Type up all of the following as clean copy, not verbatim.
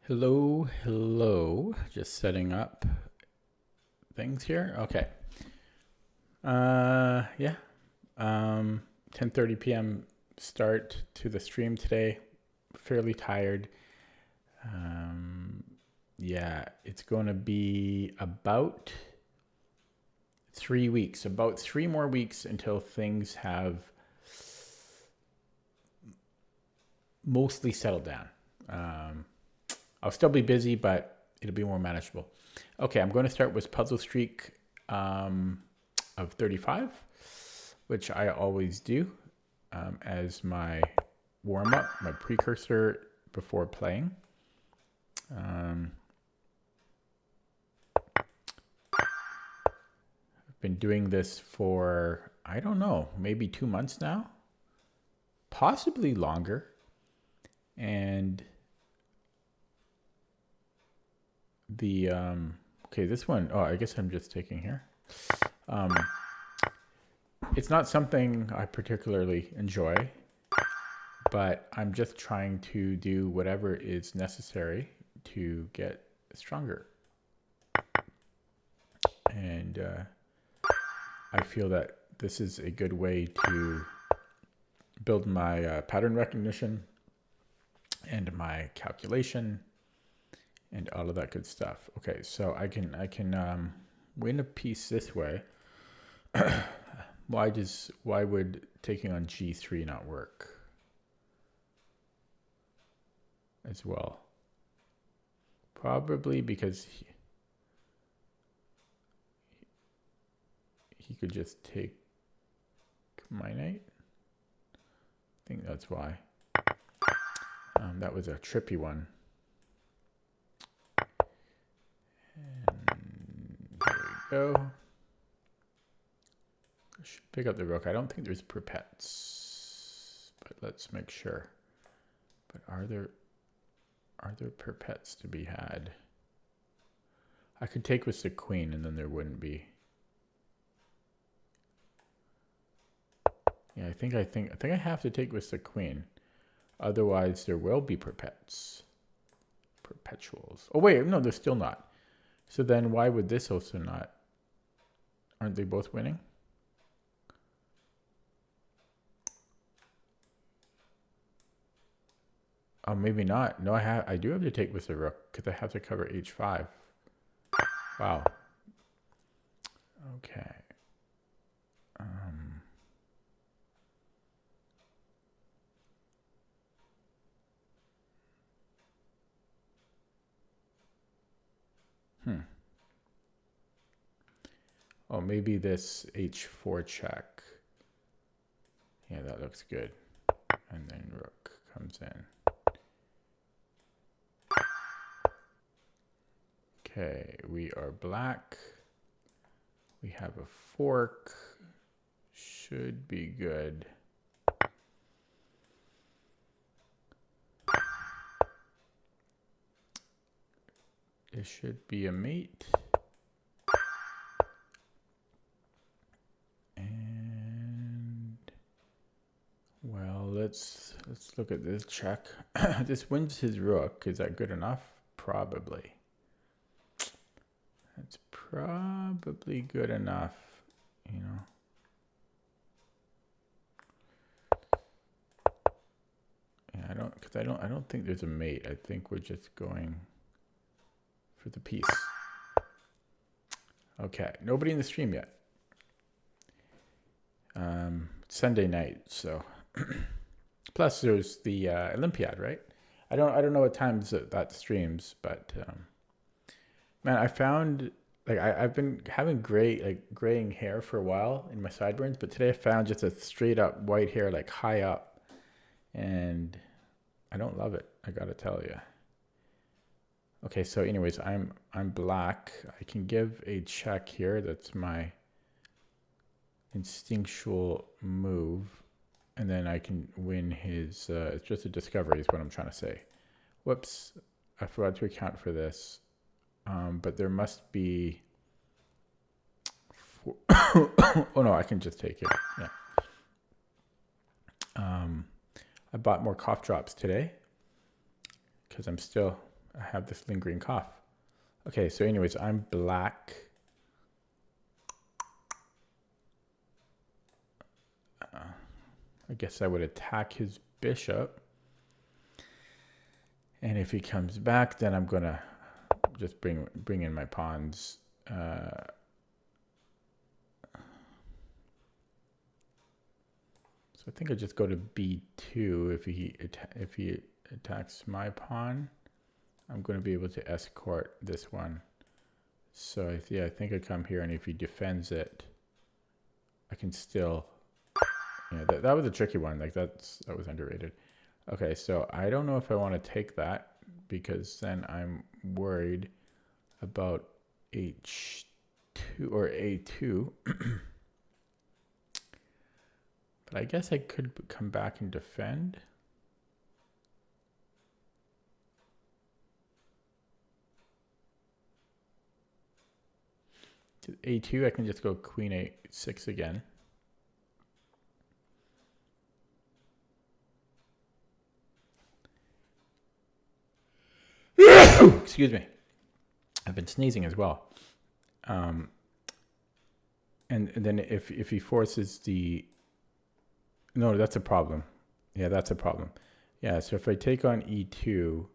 Hello, hello. Just setting up things here. Okay. Yeah. 10:30 p.m. start to the stream today. Fairly tired. Um, yeah, it's going to be about 3 weeks, about 3 more weeks until things have mostly settled down. I'll still be busy, but it'll be more manageable. Okay, I'm going to start with Puzzle Streak of 35, which I always do as my warm-up, my precursor before playing. I've been doing this for, I don't know, maybe 2 months now, possibly longer. And the okay, this one, oh, I guess I'm just taking here. It's not something I particularly enjoy, but I'm just trying to do whatever is necessary to get stronger. And I feel that this is a good way to build my pattern recognition and my calculation and all of that good stuff. Okay, so I can win a piece this way. Why would taking on G3 not work as well? Probably because he could just take my knight. I think that's why. That was a trippy one. And there we go. I should pick up the rook. I don't think there's perpets, but let's make sure. But are there perpets to be had? I could take with the queen, and then there wouldn't be. Yeah, I think I have to take with the queen. Otherwise, there will be perpets. Perpetuals. Oh, wait, no, they're still not. So then why would this also not? Aren't they both winning? Oh, maybe not. No, I do have to take with the rook because I have to cover h5. Wow. Okay. Oh, maybe this h4 check. Yeah, that looks good. And then rook comes in. Okay, we are black. We have a fork. Should be good. This should be a mate. And well, let's look at this check. This wins his rook. Is that good enough? Probably. That's probably good enough, you know. Yeah, I don't think there's a mate. I think we're just going for the piece. Okay, nobody in the stream yet. Sunday night, so plus there's the Olympiad, right? I don't know what times that streams, but man, I found I've been having graying hair for a while in my sideburns, but today I found just a straight up white hair like high up, and I don't love it. I gotta tell you. Okay, so anyways, I'm black. I can give a check here. That's my instinctual move, and then I can win his. It's just a discovery, is what I'm trying to say. Whoops, I forgot to account for this. But there must be. Oh no, I can just take it. Yeah. I bought more cough drops today because I'm still I have this lingering cough. Okay, so anyways, I'm black. I guess I would attack his bishop. And if he comes back, then I'm going to just bring in my pawns. So I think I just go to b2 if he attacks my pawn. I'm going to be able to escort this one. So yeah, I think I come here, and if he defends it, I can still. Yeah, that was a tricky one. Like that was underrated. Okay, so I don't know if I want to take that because then I'm worried about h2 or a2. But I guess I could come back and defend. To a2, I can just go queen a6 again. Excuse me. I've been sneezing as well. And then if he forces the... No, that's a problem. Yeah, that's a problem. Yeah, so if I take on e2...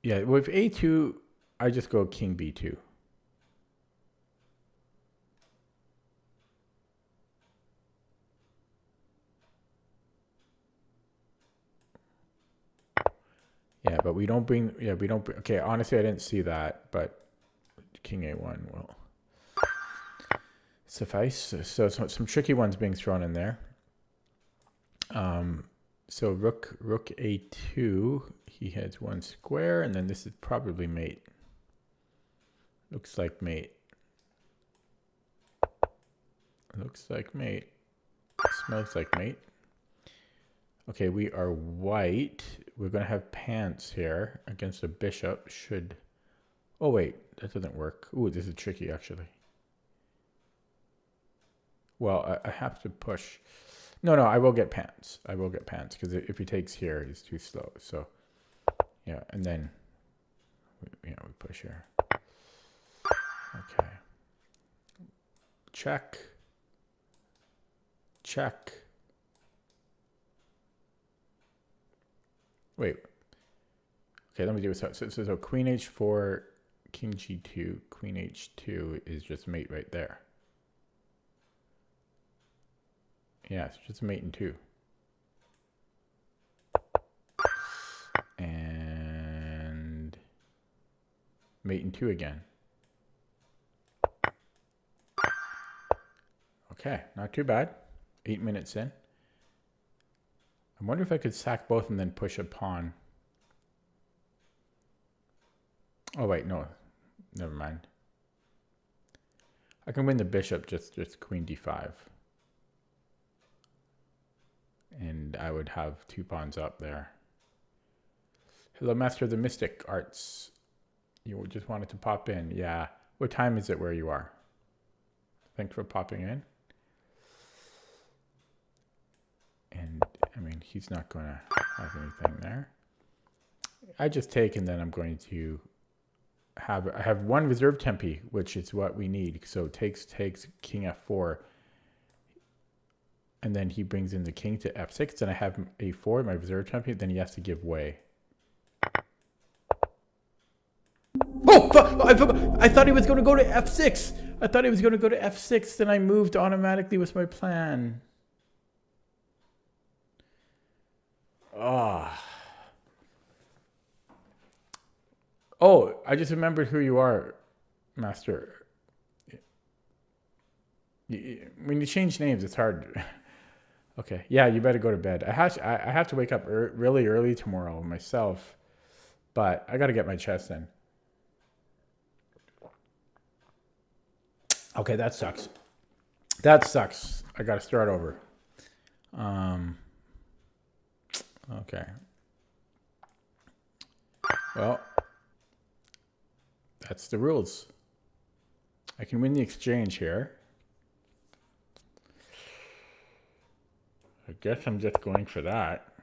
yeah, with a2, I just go king b2. Yeah, but we don't bring... Yeah, we don't... Okay, honestly, I didn't see that, but king a1 will suffice. So some tricky ones being thrown in there. So rook a2, he has one square, and then this is probably mate. Looks like mate. Looks like mate. Smells like mate. Okay, we are white. We're going to have pants here against a bishop. Should... Oh, wait. That doesn't work. Ooh, this is tricky, actually. Well, I have to push. No, I will get pants. I will get pants, because if he takes here, he's too slow. So, yeah, and then, we push here. Okay. Check. Check. Wait. Okay, let me do it. So queen h4, king g2, queen h2 is just mate right there. Yeah, it's just mate in 2. And mate in 2 again. Okay, not too bad. 8 minutes in. I wonder if I could sack both and then push a pawn. Oh wait, no. Never mind. I can win the bishop, just queen d5. And I would have 2 pawns up there. Hello, Master of the Mystic Arts. You just wanted to pop in. Yeah. What time is it where you are? Thanks for popping in. And, I mean, he's not going to have anything there. I just take, and then I'm going to I have 1 reserve tempi, which is what we need. So takes king f4. And then he brings in the king to f6, and I have a4, my reserve tempi, then he has to give way. Oh, I thought he was going to go to f6. I thought he was going to go to f6, then I moved automatically with my plan. Oh, I just remembered who you are, Master. When you change names, it's hard. Okay, yeah, you better go to bed. I have to wake up really early tomorrow myself, but I got to get my chess in. Okay, that sucks. That sucks. I got to start over. Okay. Well, that's the rules. I can win the exchange here. I guess I'm just going for that.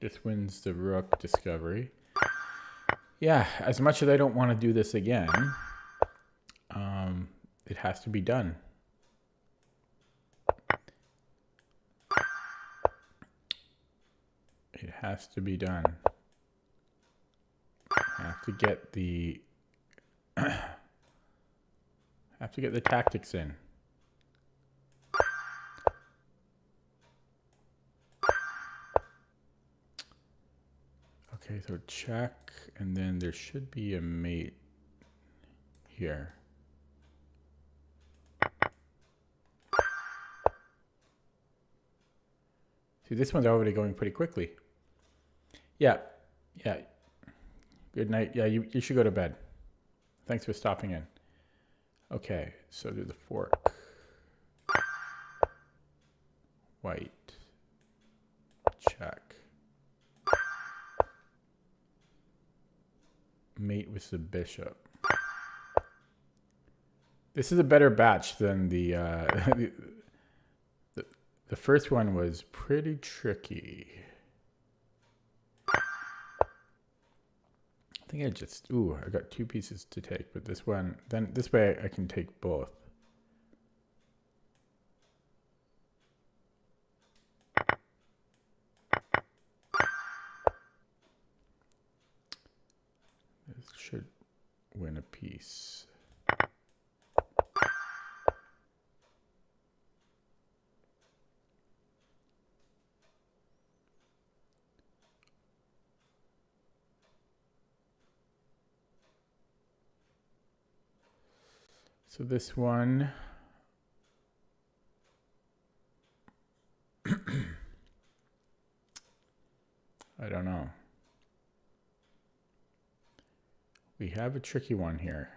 This wins the rook discovery. Yeah, as much as I don't want to do this again, it has to be done. It has to be done. I have to get the tactics in. Okay, so check, and then there should be a mate here. See, this one's already going pretty quickly. Yeah. Good night. Yeah, you should go to bed. Thanks for stopping in. Okay, so do the fork. White. Check. Mate with the bishop. This is a better batch than the the first one was pretty tricky. I think I got two pieces to take, but this one, then this way I can take both. This should win a piece. So this one, I don't know. We have a tricky one here.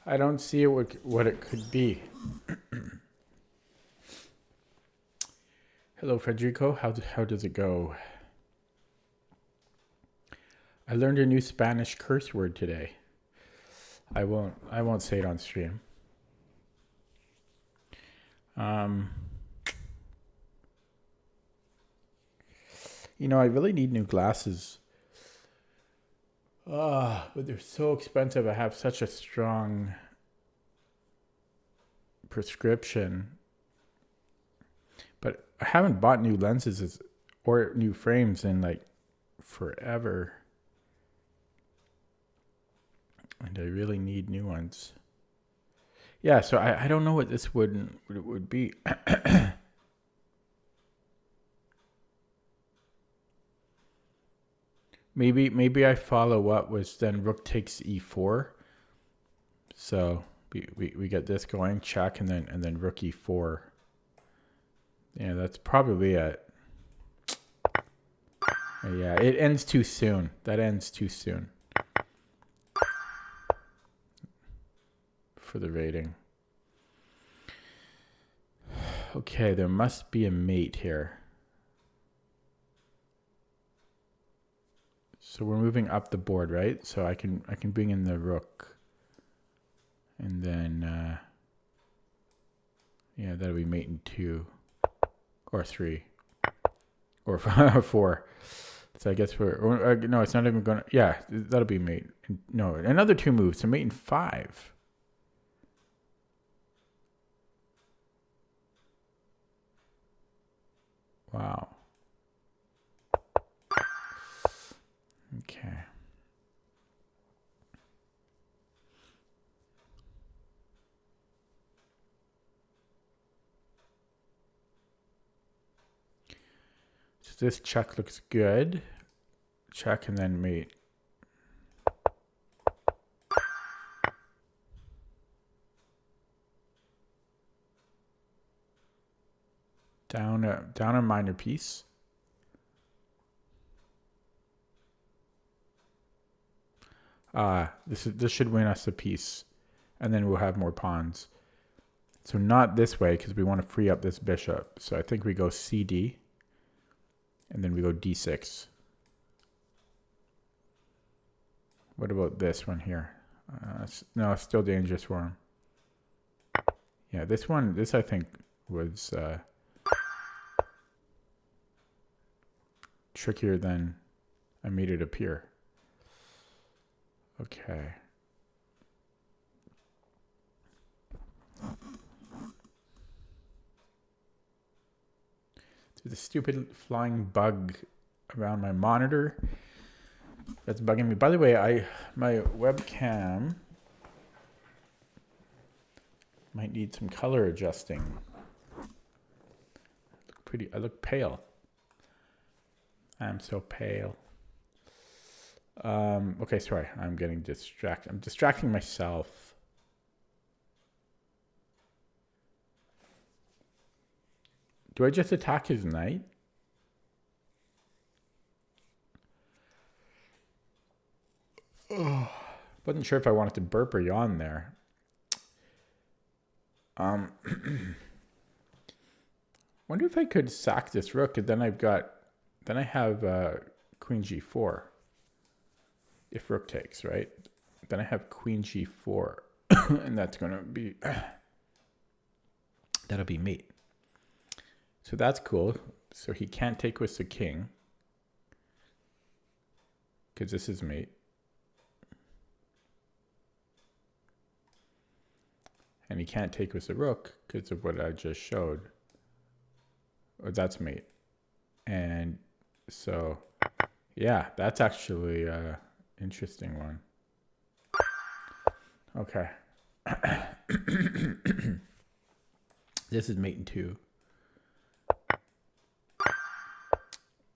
I don't see what it could be. Hello, Federico. How does it go? I learned a new Spanish curse word today. I won't say it on stream. You know, I really need new glasses. But they're so expensive. I have such a strong prescription. But I haven't bought new lenses or new frames in like forever. And I really need new ones. Yeah, so I don't know what this would be. Maybe I follow what was then rook takes e4. So we get this going, check, and then rook e4. Yeah, that's probably it. Yeah, it ends too soon. That ends too soon for the rating. Okay, there must be a mate here. So we're moving up the board, right? So I can bring in the rook. And then yeah, that'll be mate in 2 or 3 or 4. So I guess no, it's not even gonna. Yeah, that'll be mate. No, another 2 moves. So mate in 5. Wow. Okay. So this check looks good. check and then mate. Down a minor piece. This should win us a piece, and then we'll have more pawns. So not this way because we want to free up this bishop. So I think we go CD, and then we go D6. What about this one here? No, it's still dangerous for him. Yeah, this I think was trickier than I made it appear. Okay. There's a stupid flying bug around my monitor that's bugging me. By the way, my webcam might need some color adjusting. I look pale. I'm so pale. Okay, sorry. I'm getting distracted. I'm distracting myself. Do I just attack his knight? Oh, wasn't sure if I wanted to burp or yawn there. Wonder if I could sack this rook, and then I have queen g4. If rook takes, right? Then I have queen g4, and that's gonna be that'll be mate. So that's cool. So he can't take with the king because this is mate. And he can't take with the rook because of what I just showed. Or that's mate. And so, yeah, that's actually an interesting one. Okay. This is mate in 2.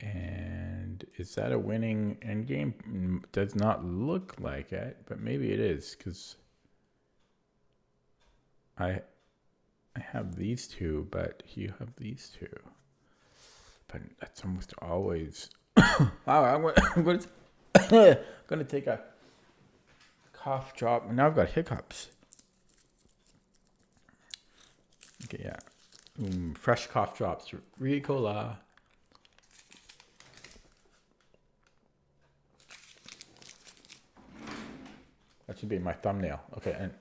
And is that a winning endgame? Does not look like it, but maybe it is because I have these two, but you have these two. But that's almost always. Wow, I'm going to take a cough drop. Now I've got hiccups. Okay, yeah. Fresh cough drops. Ricola. That should be my thumbnail. Okay, and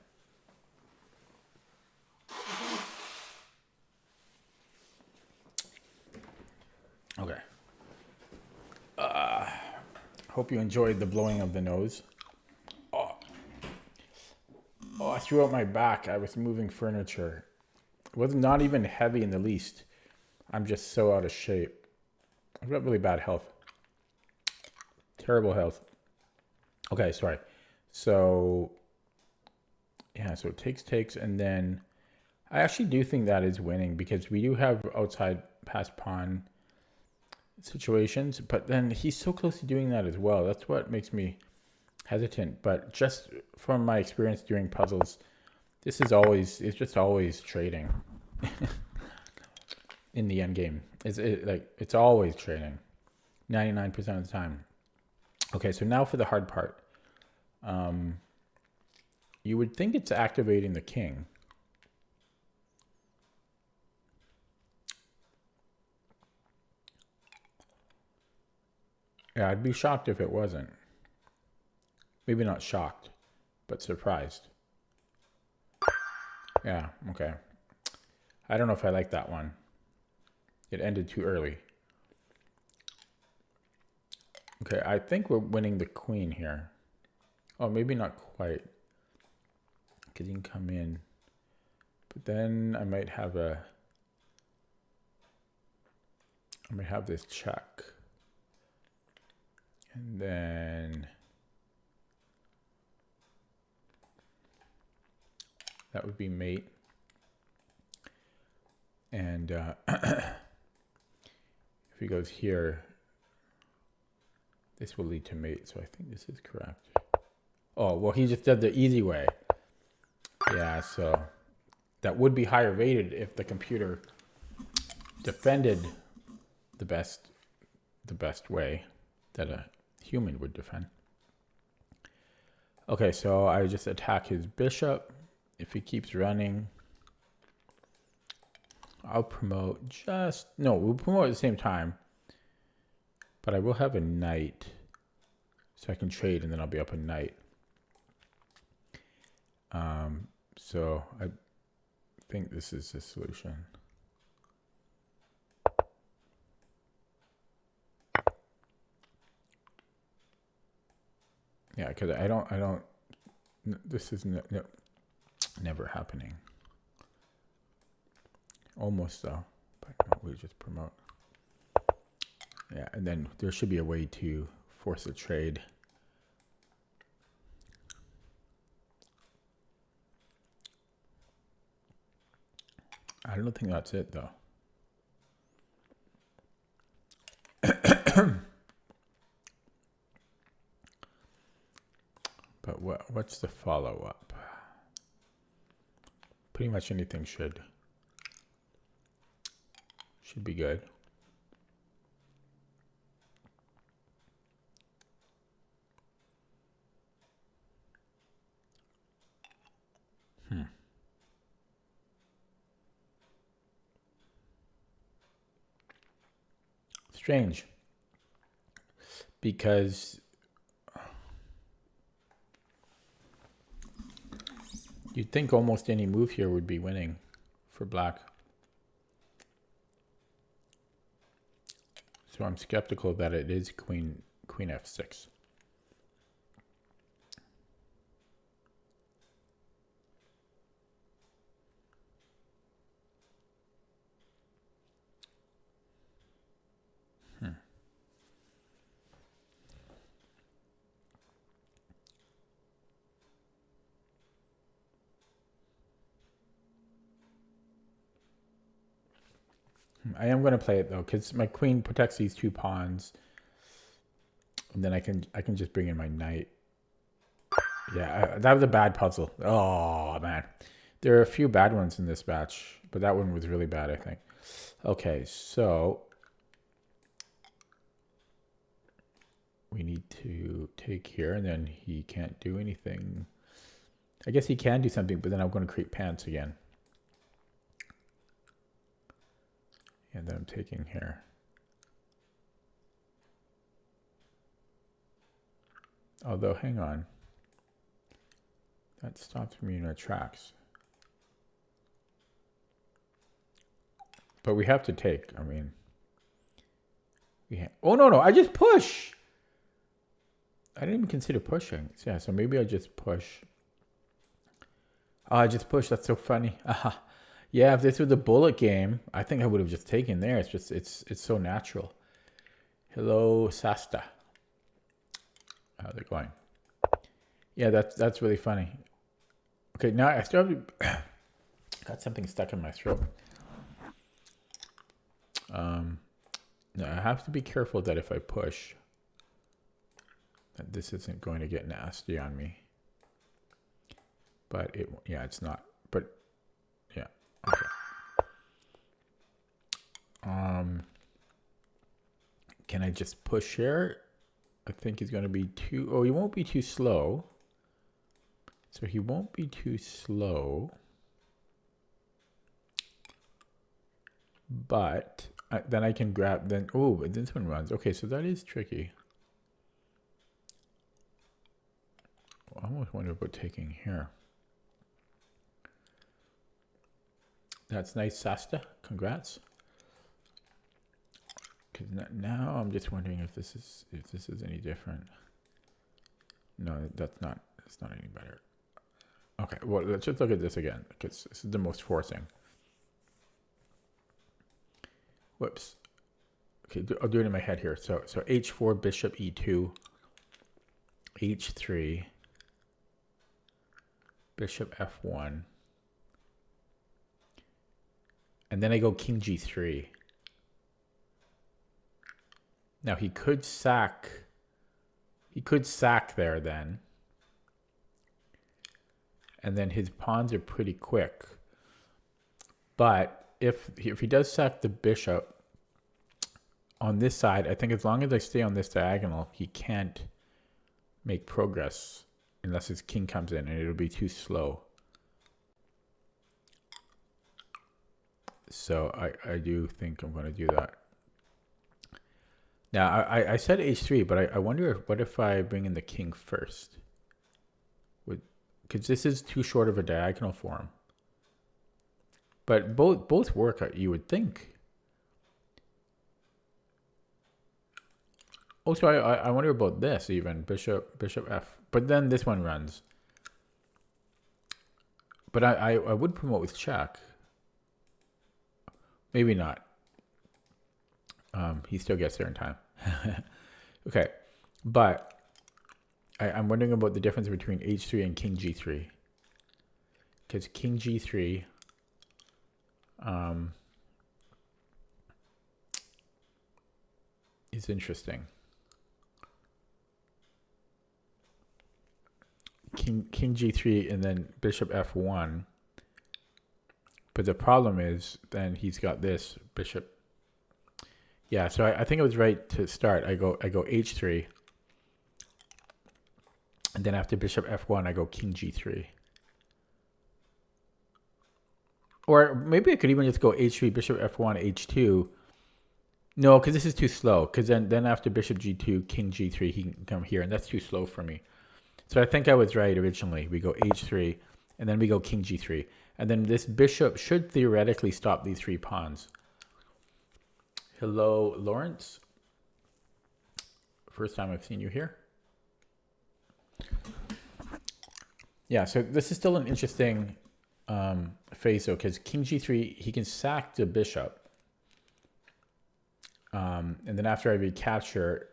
okay. Hope you enjoyed the blowing of the nose. Oh, I threw out my back. I was moving furniture. It was not even heavy in the least. I'm just so out of shape. I've got really bad health. Terrible health. Okay, sorry. So, yeah, so it takes, and then I actually do think that is winning because we do have outside pass pawn situations, but then he's so close to doing that as well. That's what makes me hesitant. But just from my experience doing puzzles, it's just always trading in the end game. It's always trading 99% of the time. Okay, so now for the hard part. You would think it's activating the king. Yeah, I'd be shocked if it wasn't. Maybe not shocked, but surprised. Yeah, okay. I don't know if I like that one. It ended too early. Okay, I think we're winning the queen here. Oh, maybe not quite. Because he can come in. But then I might have this check. And then that would be mate. And if he goes here, This will lead to mate, so I think this is correct. Oh, well, he just did the easy way. Yeah, so that would be higher rated if the computer defended the best way that a human would defend. Okay, so I just attack his bishop. If he keeps running, I'll promote we'll promote at the same time. But I will have a knight, so I can trade, and then I'll be up a knight. So I think this is the solution. Yeah, because I don't. This is never happening. Almost though, but no, we just promote. Yeah, and then there should be a way to force a trade. I don't think that's it though. But what's the follow-up? Pretty much anything should be good. Strange. Because you'd think almost any move here would be winning for black. So I'm skeptical that it is queen f6. I am going to play it though, because my queen protects these two pawns, and then I can just bring in my knight. Yeah, that was a bad puzzle. Oh man, there are a few bad ones in this batch, but that one was really bad, I think. Okay, so we need to take here, and then he can't do anything. I guess he can do something, but then I'm going to create pants again. And then I'm taking here. Although, hang on. That stops me in our tracks. But we have to take, I mean. Oh, no, I just push! I didn't even consider pushing. Yeah, so maybe I just push. Oh, I just push, that's so funny. Yeah, if this was a bullet game, I think I would have just taken there. It's just, it's so natural. Hello, Sasta. How's it going? Yeah, that's really funny. Okay, now I still have got something stuck in my throat. Now I have to be careful that if I push, that this isn't going to get nasty on me. But it's not. But yeah, okay. Can I just push here? I think he's going to be too. Oh, he won't be too slow. So he won't be too slow. But then I can grab. Then this one runs. Okay, so that is tricky. I almost wonder about taking here. That's nice, Sasta. Congrats. Because now I'm just wondering if this is any different. No, that's not. It's not any better. Okay, well, let's just look at this again, because this is the most forcing. Whoops. Okay, I'll do it in my head here. So h4, bishop e2, h3, bishop f1, and then I go king g3. Now he could sack He could sack there then. And then his pawns are pretty quick. But if he does sack the bishop on this side, I think as long as I stay on this diagonal, he can't make progress unless his king comes in, and it'll be too slow. So I do think I'm going to do that. Now, I said h3, but I wonder what if I bring in the king first? Because this is too short of a diagonal for him. But both work, you would think. Also, I wonder about this even. Bishop f. But then this one runs. But I would promote with check. Maybe not. He still gets there in time. Okay. But I'm wondering about the difference between h3 and king g3. Because king g3... is interesting. King g3 and then bishop f1. But the problem is then he's got this bishop. Yeah, so I think it was right to start. I go h3. And then after bishop f1, I go king g3. Or maybe I could even just go h3, bishop f1, h2. No, because this is too slow. Because then after bishop g2, king g3, he can come here. And that's too slow for me. So I think I was right originally. We go h3, and then we go king g3. And then this bishop should theoretically stop these three pawns. Hello, Lawrence. First time I've seen you here. Yeah, so this is still an interesting phase, though, because king g3, he can sack the bishop. And then after I recapture,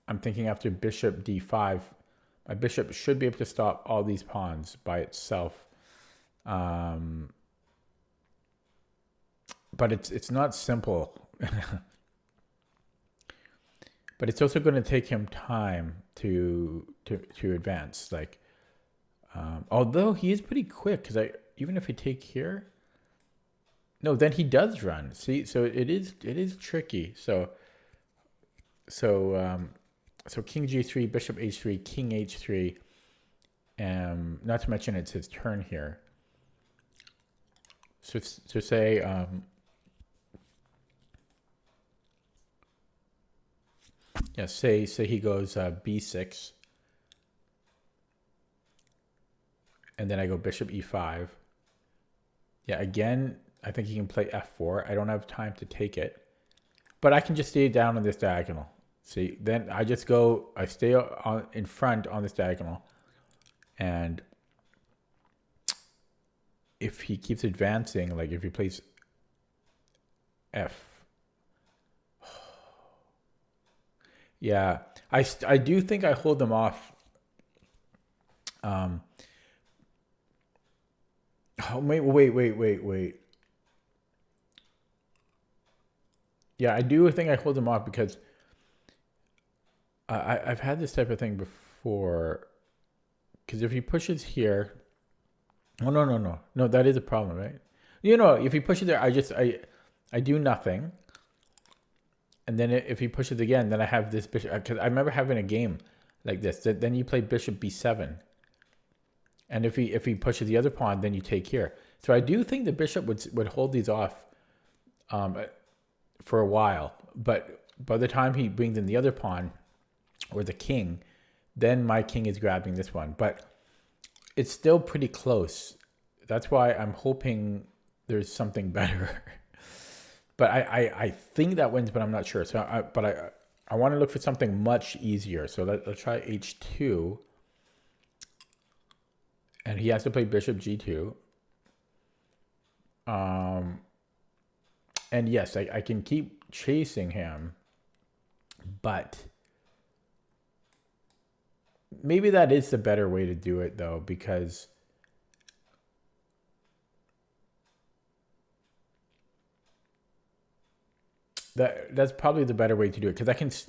I'm thinking after bishop d5, my bishop should be able to stop all these pawns by itself. But it's not simple. But it's also going to take him time to advance. Like, although he is pretty quick, because even if I take here, no, then he does run. See, so it is tricky. So king g3, bishop h3, king h3, not to mention it's his turn here. So say yeah, say he goes b6, and then I go bishop e5. Yeah, again, I think he can play f4. I don't have time to take it, but I can just stay down on this diagonal. See, then I stay in front on this diagonal, and if he keeps advancing, like if he plays f, yeah, I do think I hold them off. Oh, wait. Yeah, I do think I hold them off because I've had this type of thing before. Because if he pushes here, oh no, that is a problem, right? If he pushes there, I do nothing, and then if he pushes again, then I have this bishop. Because I remember having a game like this. Then you play bishop b7, and if he pushes the other pawn, then you take here. So I do think the bishop would hold these off for a while, but by the time he brings in the other pawn or the king, then my king is grabbing this one. But it's still pretty close. That's why I'm hoping there's something better. But I think that wins, but I'm not sure. So I want to look for something much easier. So let's try h2. And he has to play bishop g2. And yes, I can keep chasing him, but maybe that is the better way to do it, though, because that's probably the better way to do it, because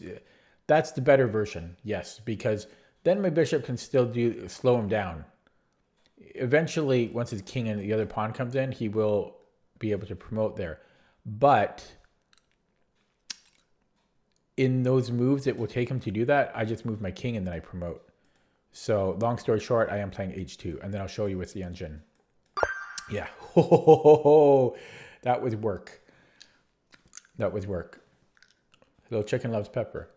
That's the better version, yes, because then my bishop can still slow him down. Eventually, once his king and the other pawn comes in, he will be able to promote there. But in those moves it will take him to do that, I just move my king and then I promote. So long story short, I am playing h2, and then I'll show you with the engine. Yeah, that was work. That was work. Little chicken loves pepper.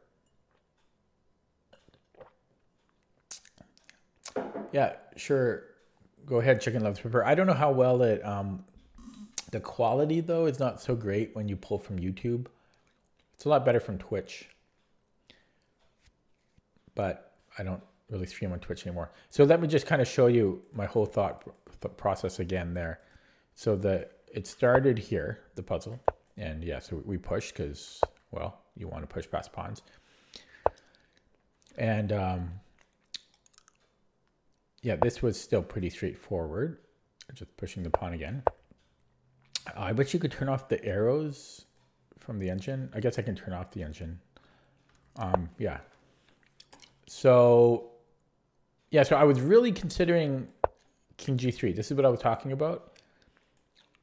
Yeah, sure. Go ahead, chicken loves pepper. I don't know how well it, the quality though is not so great when you pull from YouTube. It's a lot better from Twitch. But I don't really stream on Twitch anymore. So let me just kind of show you my whole thought process again there. So it started here, the puzzle. And yeah, so we pushed because, well, you want to push past pawns. And yeah, this was still pretty straightforward. Just pushing the pawn again. I bet you could turn off the arrows from the engine. I guess I can turn off the engine. Yeah. So, yeah, so I was really considering king g3. This is what I was talking about.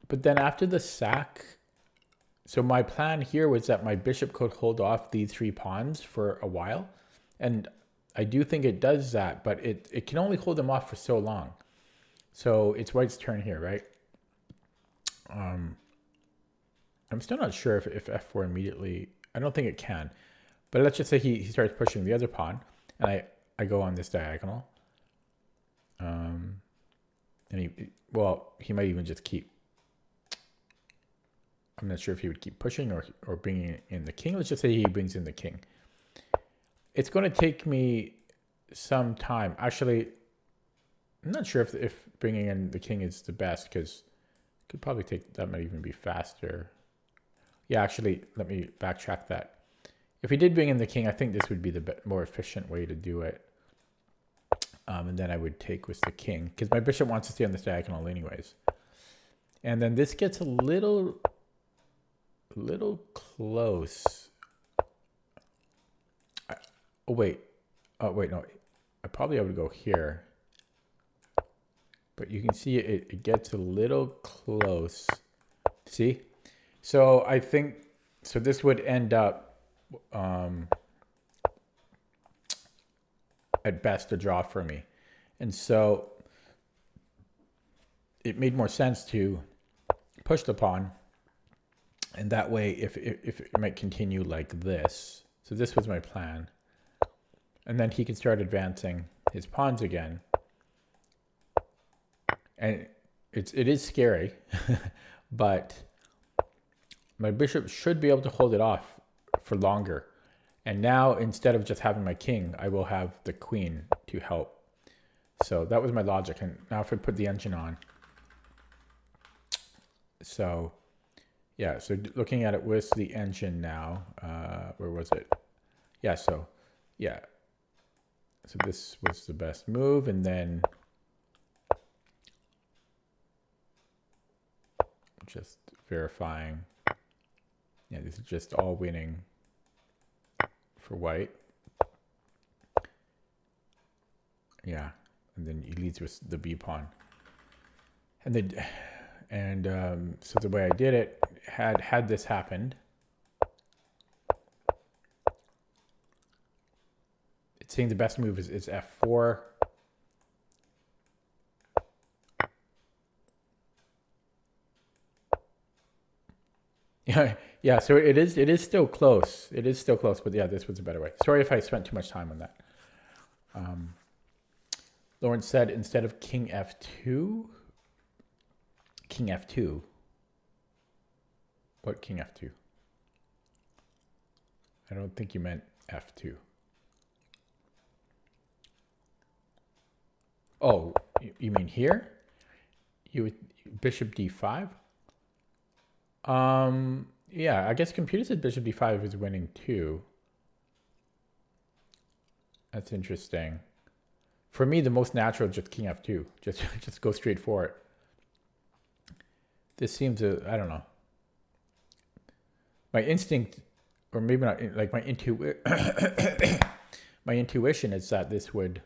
But then after the sack, so my plan here was that my bishop could hold off these 3 pawns for a while. And I do think it does that, but it can only hold them off for so long. So it's white's turn here, right? I'm still not sure if f4 immediately, I don't think it can. But let's just say he starts pushing the other pawn, and I go on this diagonal. And he might even just keep, I'm not sure if he would keep pushing or bringing in the king. Let's just say he brings in the king. It's going to take me some time. Actually, I'm not sure if bringing in the king is the best, because it could probably take, that might even be faster. Yeah, actually, let me backtrack that. If he did bring in the king, I think this would be the more efficient way to do it. And then I would take with the king, because my bishop wants to stay on this diagonal anyways. And then this gets a little close. Oh, wait, no. I probably would go here. But you can see it gets a little close. See? So I think, so this would end up, at best, a draw for me. And so it made more sense to push the pawn. And that way, if it might continue like this. So this was my plan. And then he can start advancing his pawns again. And it is scary, but my bishop should be able to hold it off for longer. And now, instead of just having my king, I will have the queen to help. So that was my logic. And now if I put the engine on. So, yeah, so looking at it with the engine now, where was it? Yeah, so, yeah. So this was the best move. And then just verifying. Yeah, this is just all winning for white. Yeah, and then he leads with the b pawn. And then, so the way I did it, had this happened, it's saying the best move is f4. Yeah, so it is still close. It is still close, but yeah, this was a better way. Sorry if I spent too much time on that. Lawrence said instead of king f2, king f2. What king f2? I don't think you meant f2. Oh, you mean here? Bishop d5? Yeah, I guess computer said bishop d5 is winning too. That's interesting. For me, the most natural is just king f2. Just go straight for it. This seems I don't know. My instinct or maybe not, like my intuition is that this would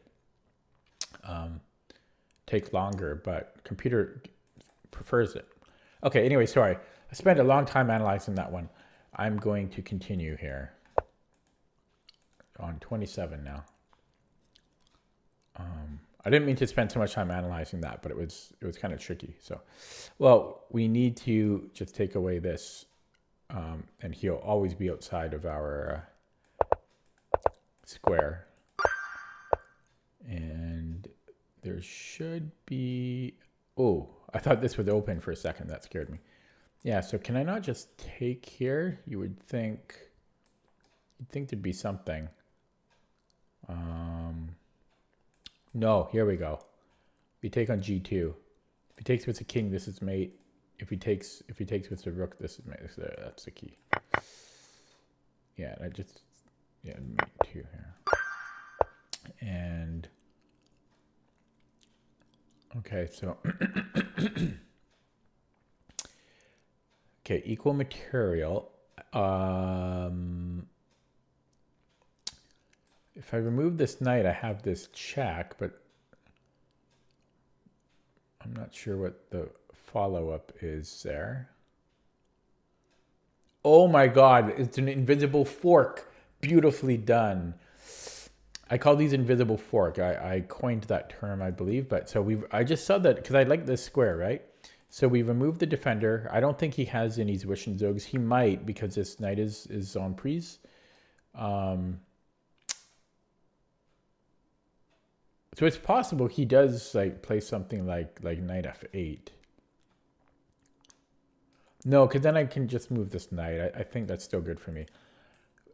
take longer, but computer prefers it. Okay, anyway, sorry. I spent a long time analyzing that one. I'm going to continue here on 27 now. I didn't mean to spend so much time analyzing that, but it was kind of tricky. So, well, we need to just take away this, and he'll always be outside of our square. And there should be, oh, I thought this would open for a second. That scared me. Yeah, so can I not just take here? You'd think there'd be something. No, here we go. We take on G2. If he takes with the king, this is mate. If he takes with the rook, this is mate. So that's the key. Yeah, mate 2 here. And okay, so okay, equal material. If I remove this knight, I have this check, but I'm not sure what the follow-up is there. Oh my God, it's an invisible fork. Beautifully done. I call these invisible fork. I coined that term, I believe. But so I just saw that because I like this square, right? So we removed the defender. I don't think he has any Zwischenzogs. He might because this knight is en prise. So it's possible he does like play something like knight f8. No, because then I can just move this knight. I think that's still good for me.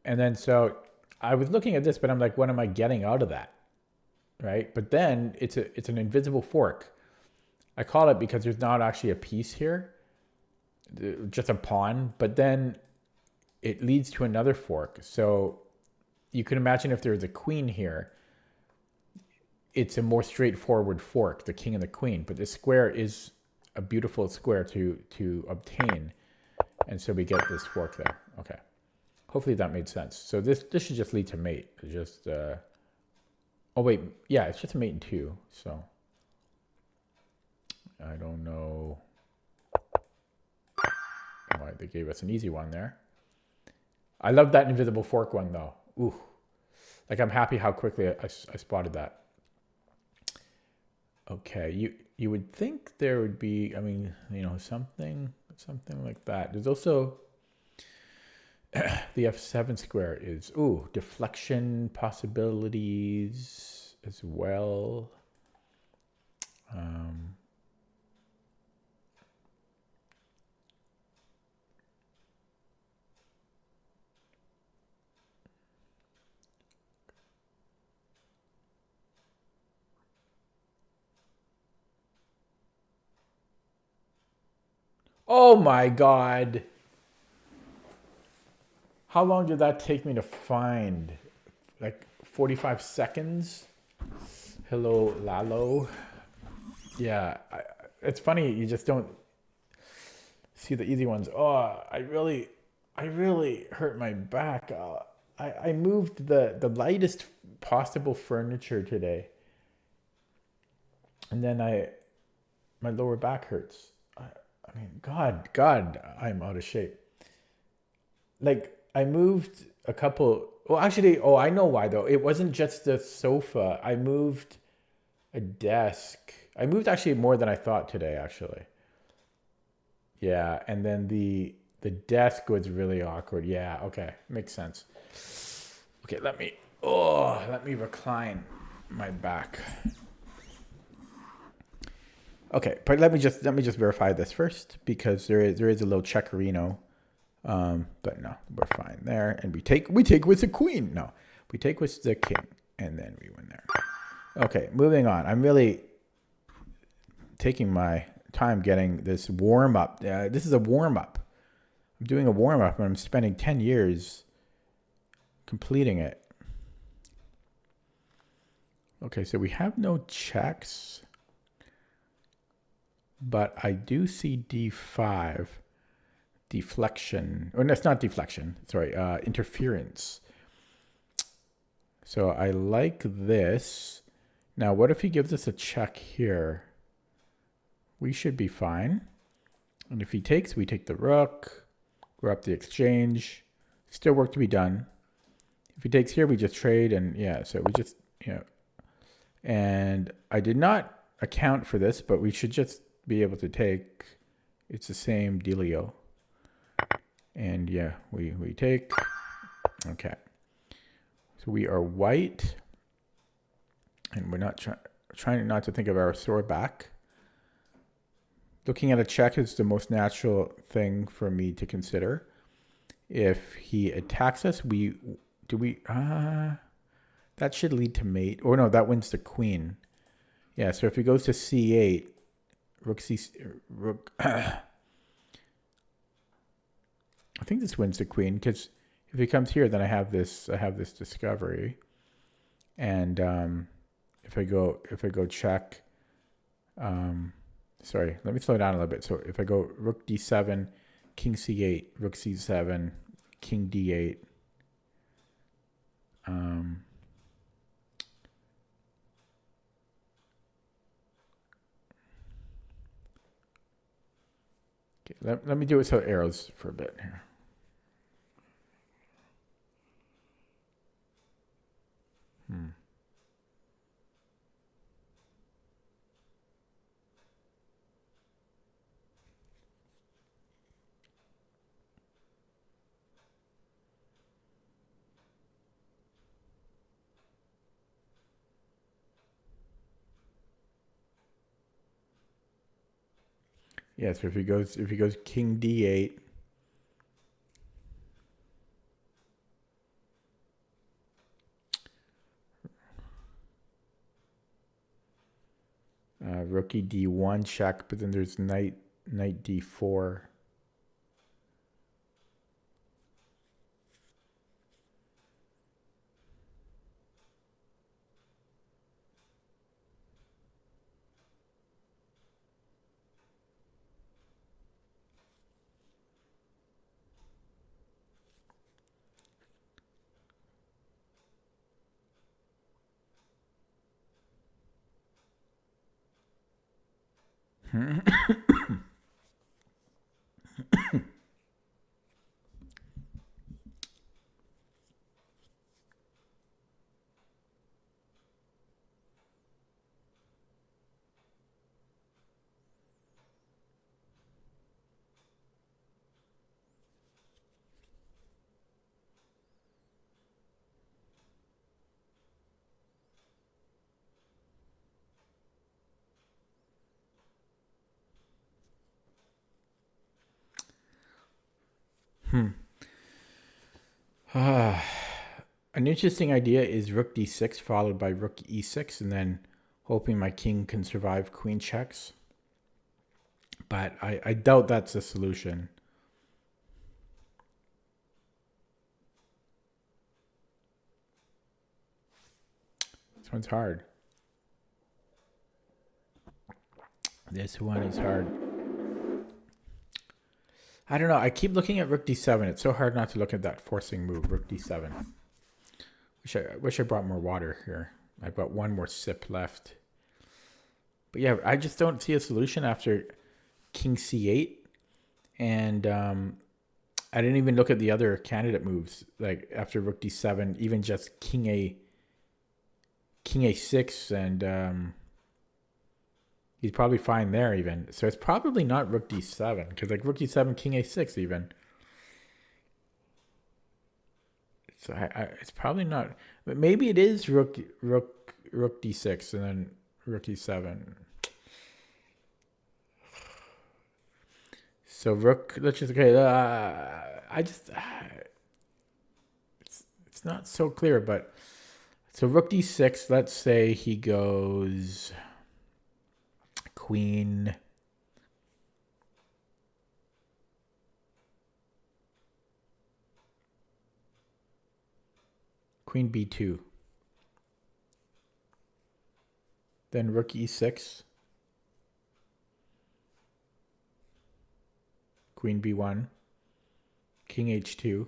And then so I was looking at this, but I'm like, what am I getting out of that? Right? But then it's an invisible fork. I call it because there's not actually a piece here, just a pawn, but then it leads to another fork. So you can imagine if there was a queen here, it's a more straightforward fork, the king and the queen, but this square is a beautiful square to obtain. And so we get this fork there. Okay. Hopefully that made sense. So this should just lead to mate. Just, oh wait, yeah, it's just a mate in 2. So I don't know why they gave us an easy one there. I love that invisible fork one though. Ooh, like I'm happy how quickly I spotted that. Okay, you would think there would be, I mean, you know, something like that. There's also the f7 square is, ooh, deflection possibilities as well. Oh my God. How long did that take me to find? Like 45 seconds? Hello, Lalo. Yeah, it's funny. You just don't see the easy ones. Oh, I really hurt my back. I moved the lightest possible furniture today. And then my lower back hurts. I mean, God, I'm out of shape. Like, I moved a couple, well, actually, oh, I know why though. It wasn't just the sofa. I moved a desk. I moved actually more than I thought today, actually. Yeah, and then the desk was really awkward. Yeah, okay, makes sense. Okay, let me recline my back. Okay, but let me just verify this first because there is a little checkerino, but no, we're fine there. And we take with the queen. No, we take with the king, and then we win there. Okay, moving on. I'm really taking my time getting this warm up. This is a warm up. I'm doing a warm up, and I'm spending 10 years completing it. Okay, so we have no checks. But I do see d5. deflection. Oh, no, it's not deflection. Sorry, interference. So I like this. Now, what if he gives us a check here? We should be fine. And if he takes, we take the rook. We're up the exchange. Still work to be done. If he takes here, we just trade. And yeah, so we just, you know. And I did not account for this, but we should just be able to take. It's the same dealio. And yeah, we take. Okay. So we are white. And we're not trying not to think of our sword back. Looking at a check is the most natural thing for me to consider. If he attacks us, that should lead to mate. Or no, that wins the queen. Yeah, so if he goes to c8, rook. I think this wins the queen because if he comes here, then I have this discovery, and if I go check. Sorry, let me slow down a little bit. So if I go rook d7, king c8, rook c7, king d8. Okay, let me do it so arrows for a bit here. Yeah, so if he goes king d8, rookie d1 check, but then there's knight d4. An interesting idea is rook d6 followed by rook e6 and then hoping my king can survive queen checks. But I doubt that's the solution. This one's hard. This one is hard. I don't know. I keep looking at rook d7. It's so hard not to look at that forcing move, rook d7. Wish I brought more water here. I've got one more sip left. But yeah, I just don't see a solution after king c8. And I didn't even look at the other candidate moves. Like after rook d7, even just king a6 and he's probably fine there even. So it's probably not rook d7 because like rook d7, king a6 even. So it's probably not. But maybe it is rook d6 and then rook e7. So rook. Let's just okay. It's not so clear, but so rook d6. Let's say he goes queen. Queen b2. Then rook e6. Queen b1. King h2.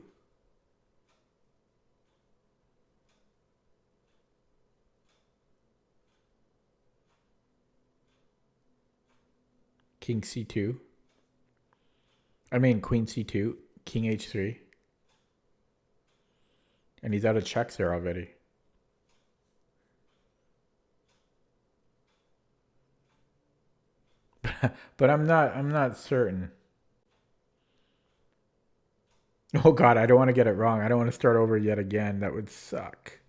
King c2. I mean, queen c2, king h3. And he's out of checks there already. But I'm not certain. Oh god, I don't want to get it wrong. I don't want to start over yet again. That would suck.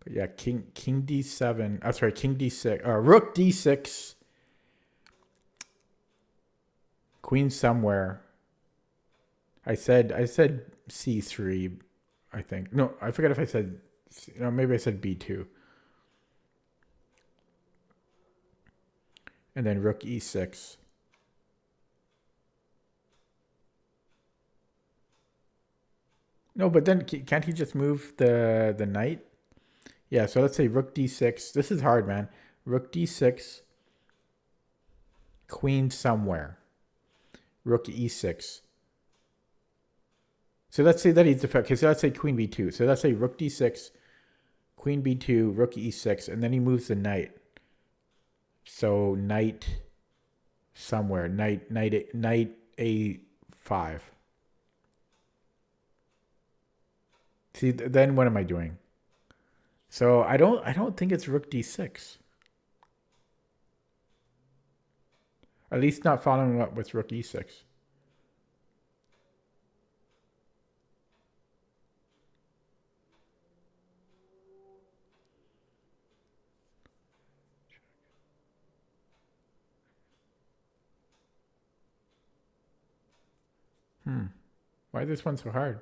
But yeah, king d7. Oh, sorry, king d6. Rook d6. Queen somewhere. I said c3. I think no. I forget if I said. No, maybe I said b2. And then rook e6. No, but then can't he just move the knight? Yeah, so let's say rook d6. This is hard, man. Rook d6. Queen somewhere. Rook e6. So let's say that he's defect. Okay, so let's say queen b2. So let's say rook d6, queen b2, rook e6, and then he moves the knight. So knight somewhere. Knight a5. See, then what am I doing? So I don't think it's rook d6. At least not following up with rook e6. Why is this one so hard?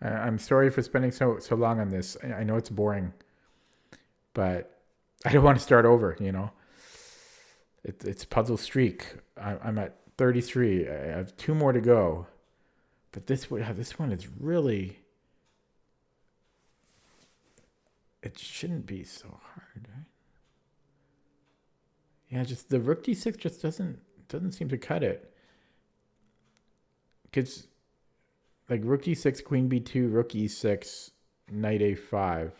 I'm sorry for spending so long on this. I know it's boring, but I don't want to start over. You know, it's puzzle streak. I'm at 33. I have 2 more to go, but this one is really. It shouldn't be so hard, right? Yeah, just the rook d6 just doesn't seem to cut it. Because like rook d6, queen b2, rook e6, knight a5.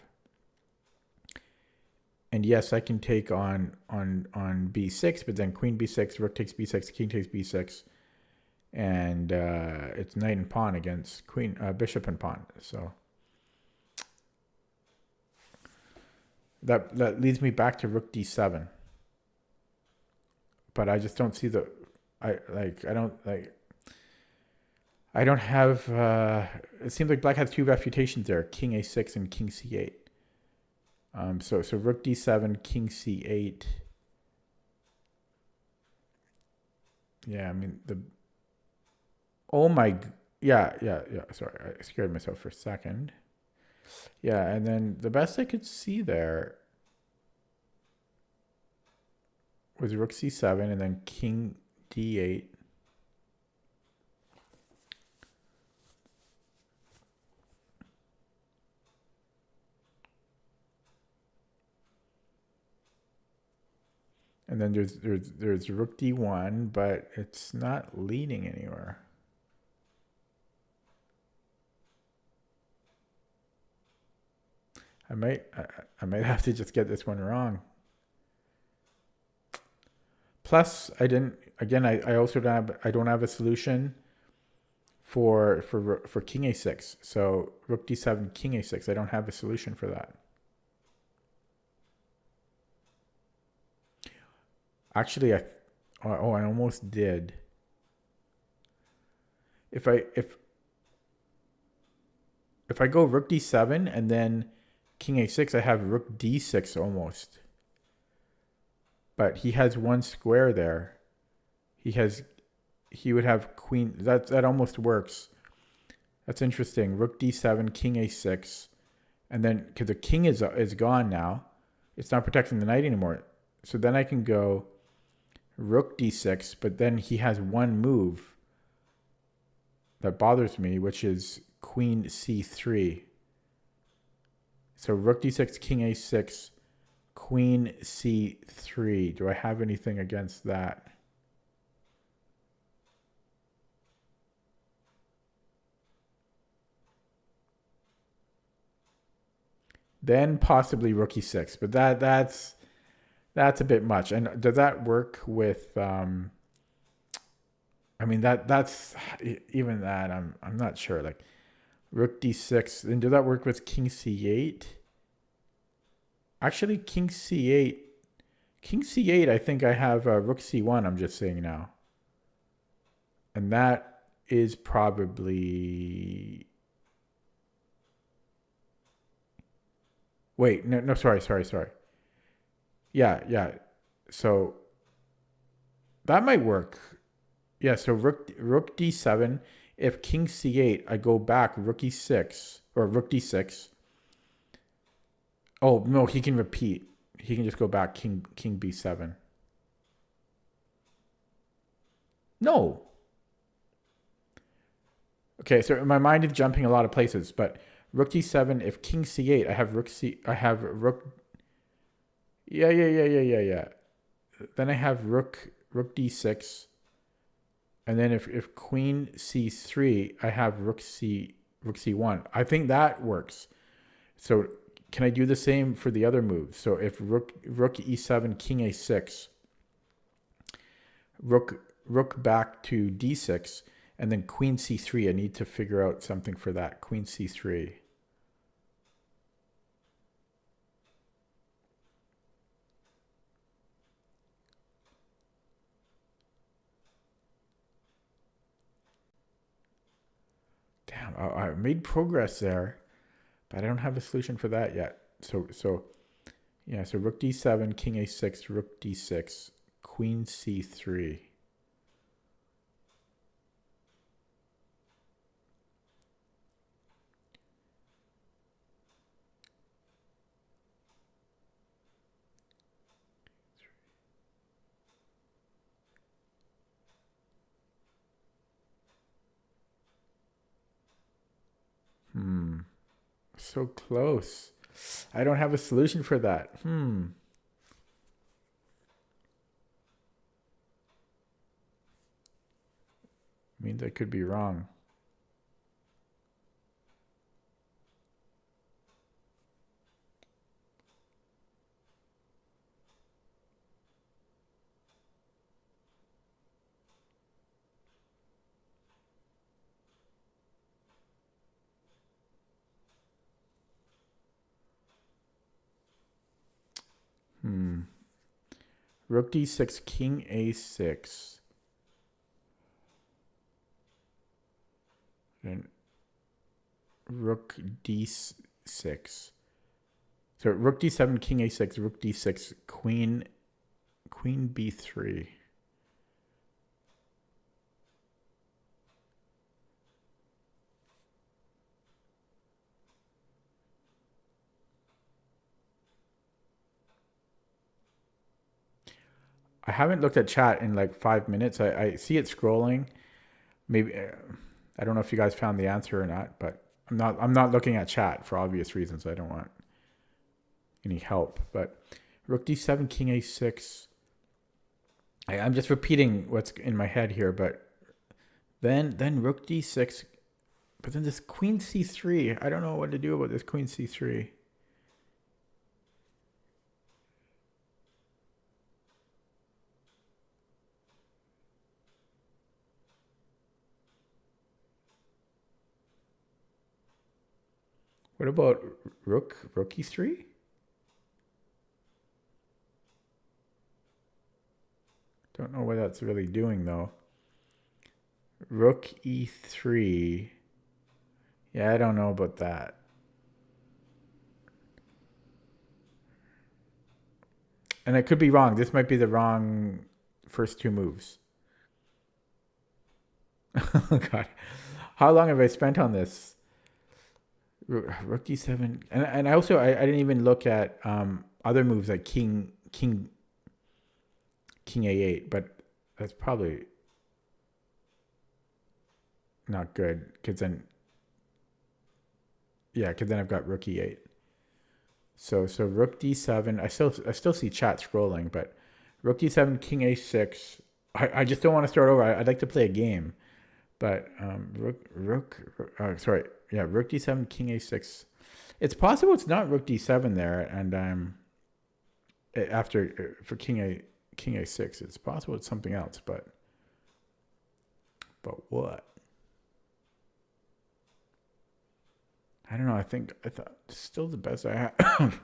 And yes, I can take on b6, but then queen b6, rook takes b6, king takes b6, and it's knight and pawn against queen, bishop and pawn. So that leads me back to rook d7. But I just don't see the, I don't have. It seems like black has 2 refutations there: king a6 and king c8. So rook d7, king c8. Yeah, I mean the. Oh my. Yeah. Sorry, I scared myself for a second. Yeah, and then the best I could see there was rook c7 and then king d8. And then there's rook d1, but it's not leading anywhere. I might have to just get this one wrong. Plus, I also don't have a solution for king a6. So rook d7, king a6. I don't have a solution for that. Actually, I almost did. If I go rook d7 and then king a6, I have rook d6 almost. But he has 1 square there. He would have queen. That almost works. That's interesting. Rook d7, king a6, And then because the king is gone now, it's not protecting the knight anymore. So then I can go rook d6, but then he has one move that bothers me, which is queen c3. So rook d6, king a6, queen c3. Do I have anything against that? Then possibly rook e6, but that's a bit much. And does that work with? I mean that's even that I'm not sure. Like rook d6, and does that work with king c8? Actually, king c8. King c8. I think I have rook c1. I'm just saying now, and that is probably. Wait, no, sorry. Yeah. So that might work. Yeah, so rook d7. If king c8, I go back rook e6 or rook d6. Oh no, he can repeat. He can just go back king b7. No. Okay, so my mind is jumping a lot of places, but rook d7. If king c8, I have rook c. I have rook. Yeah. Then I have rook d6, and then if queen c3, I have rook c1. I think that works. So can I do the same for the other moves? So if rook e7, king a6, rook back to d6, and then queen c3. I need to figure out something for that. Queen c3. Damn, I made progress there, but I don't have a solution for that yet. So yeah, so rook d7, king a6, rook d6, queen c3. So close. I don't have a solution for that. Means I could be wrong. Rook d6, king a6. And rook d6. So rook d7, king a6, rook d6, queen b3. I haven't looked at chat in like 5 minutes. I see it scrolling. Maybe I don't know if you guys found the answer or not, but I'm not looking at chat for obvious reasons. I don't want any help. But rook d7, king a6. I'm just repeating what's in my head here, but then rook d6. But then this queen c3. I don't know what to do about this queen c3. What about rook e3? Don't know what that's really doing though. Rook e3. Yeah, I don't know about that. And I could be wrong. This might be the wrong first two moves. Oh God. How long have I spent on this? Rook d7, and I also I didn't even look at other moves like king a8, but that's probably not good because then I've got rook e8. So rook d7. I still see chat scrolling, but rook d7, king a6. I just don't want to start over. I'd like to play a game, but rook d7, king a6. It's possible it's not rook d7 there, and after for king a6, it's possible it's something else, but what? I don't know. I thought still the best I have.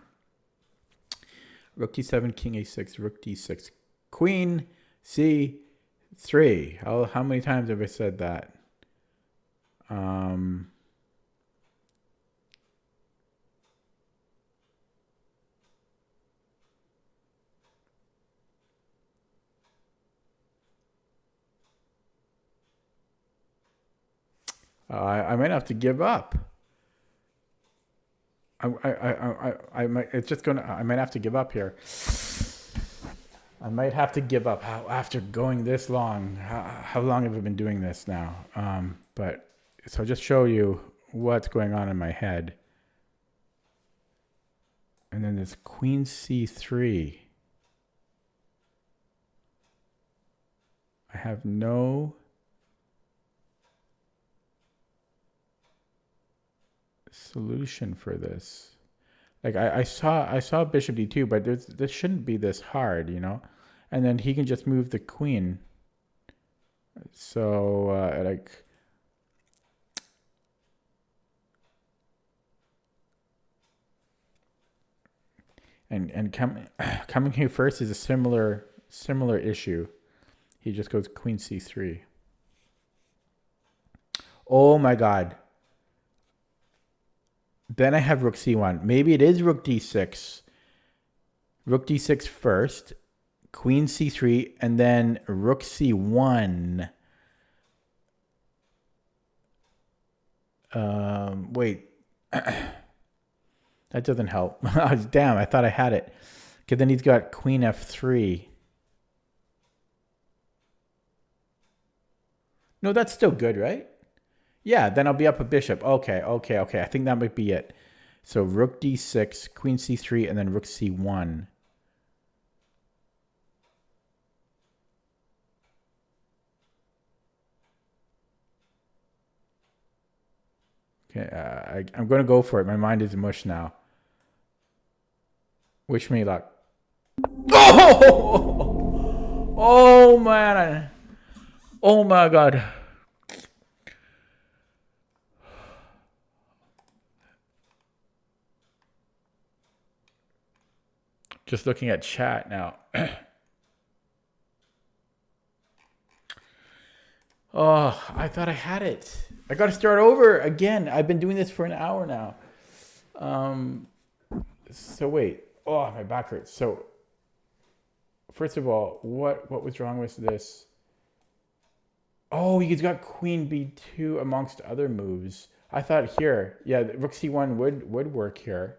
Rook d7, king a6, rook d6, queen c3. How many times have I said that? I might have to give up. I might. It's just gonna. I might have to give up here. I might have to give up after going this long. How long have I been doing this now? But so I'll just show you what's going on in my head. And then this queen c3. I have no solution for this. Like I saw bishop d2, but this shouldn't be this hard, you know. And then he can just move the queen. So like. And coming here first is a similar issue. He just goes queen c3. Oh my god. Then I have rook c1. Maybe it is rook d6. Rook d6 first, queen c3, and then rook c1. Wait. That doesn't help. Damn, I thought I had it. Okay, then he's got queen f3. No, that's still good, right? Yeah, then I'll be up a bishop. Okay. I think that might be it. So rook d6, queen c3, and then rook c1. Okay, I'm going to go for it. My mind is mush now. Wish me luck. Oh! Oh, man. Oh, my God. Just looking at chat now. Oh, I thought I had it. I got to start over again. I've been doing this for an hour now. So wait. Oh, my back hurts. So first of all, what was wrong with this? Oh, he's got queen b2 amongst other moves. I thought here, yeah, rook c1 would work here.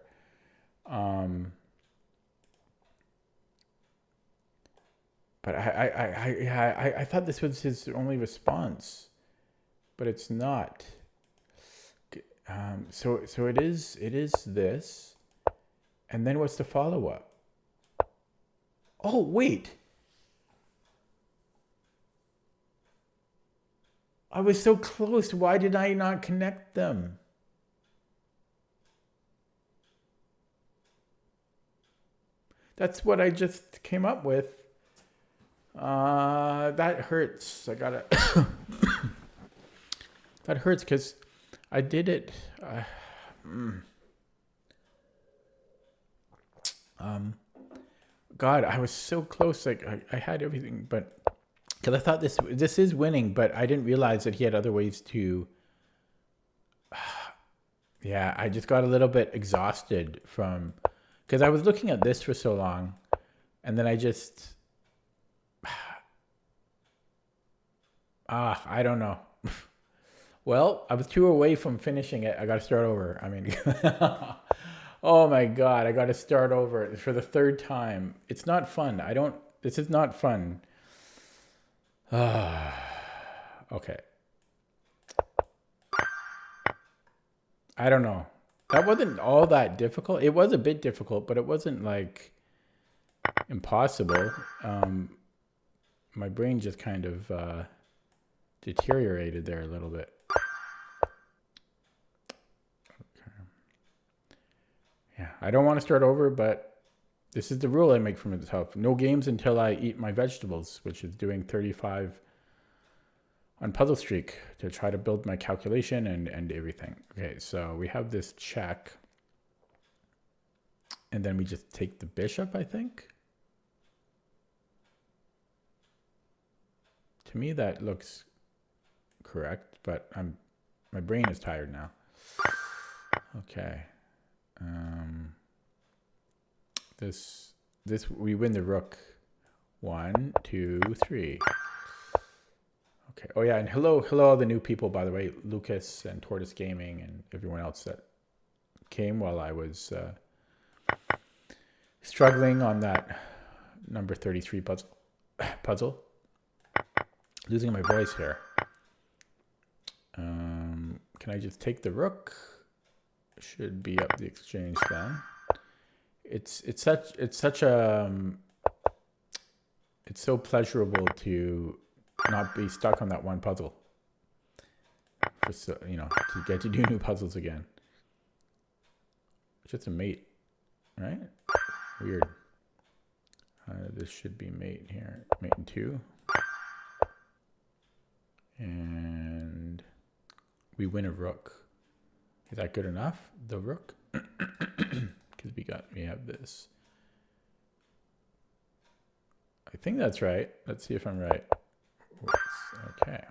But I thought this was his only response, but it's not. So it is this, and then what's the follow up? Oh wait, I was so close. Why did I not connect them? That's what I just came up with. That hurts. I gotta. That hurts because I did it. God, I was so close. Like I had everything, but because I thought this is winning, but I didn't realize that he had other ways to. Yeah, I just got a little bit exhausted from because I was looking at this for so long, and then I just. I don't know. Well, I was 2 away from finishing it. I got to start over. I mean, oh my God, I got to start over for the 3rd time. It's not fun. This is not fun. Okay. I don't know. That wasn't all that difficult. It was a bit difficult, but it wasn't like impossible. My brain just kind of deteriorated there a little bit. Okay. Yeah, I don't want to start over, but this is the rule I make for myself. No games until I eat my vegetables, which is doing 35 on Puzzle Streak to try to build my calculation and everything. Okay, so we have this check. And then we just take the bishop, I think. To me, that looks correct, but my brain is tired now. Okay. This we win the rook. 1, 2, 3. Okay. Oh yeah, and hello all the new people, by the way, Lucas and Tortoise Gaming and everyone else that came while I was struggling on that number 33 puzzle. Losing my voice here. Can I just take the rook? Should be up the exchange then. It's so pleasurable to not be stuck on that one puzzle. To get to do new puzzles again. It's just a mate, right? Weird. This should be mate here. Mate in 2. And we win a rook. Is that good enough? The rook? Because we have this. I think that's right. Let's see if I'm right. Okay.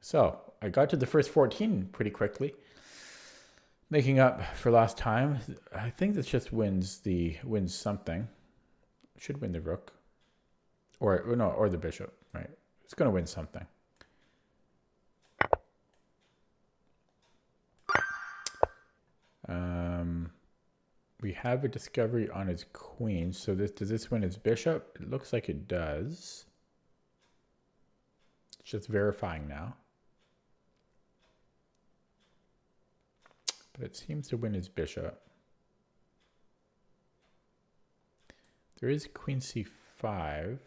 So I got to the first 14 pretty quickly. Making up for last time. I think this just wins something. Should win the rook. Or the bishop, right? It's going to win something. We have a discovery on his queen. So does this win his bishop? It looks like it does. It's just verifying now. But it seems to win his bishop. There is queen c5.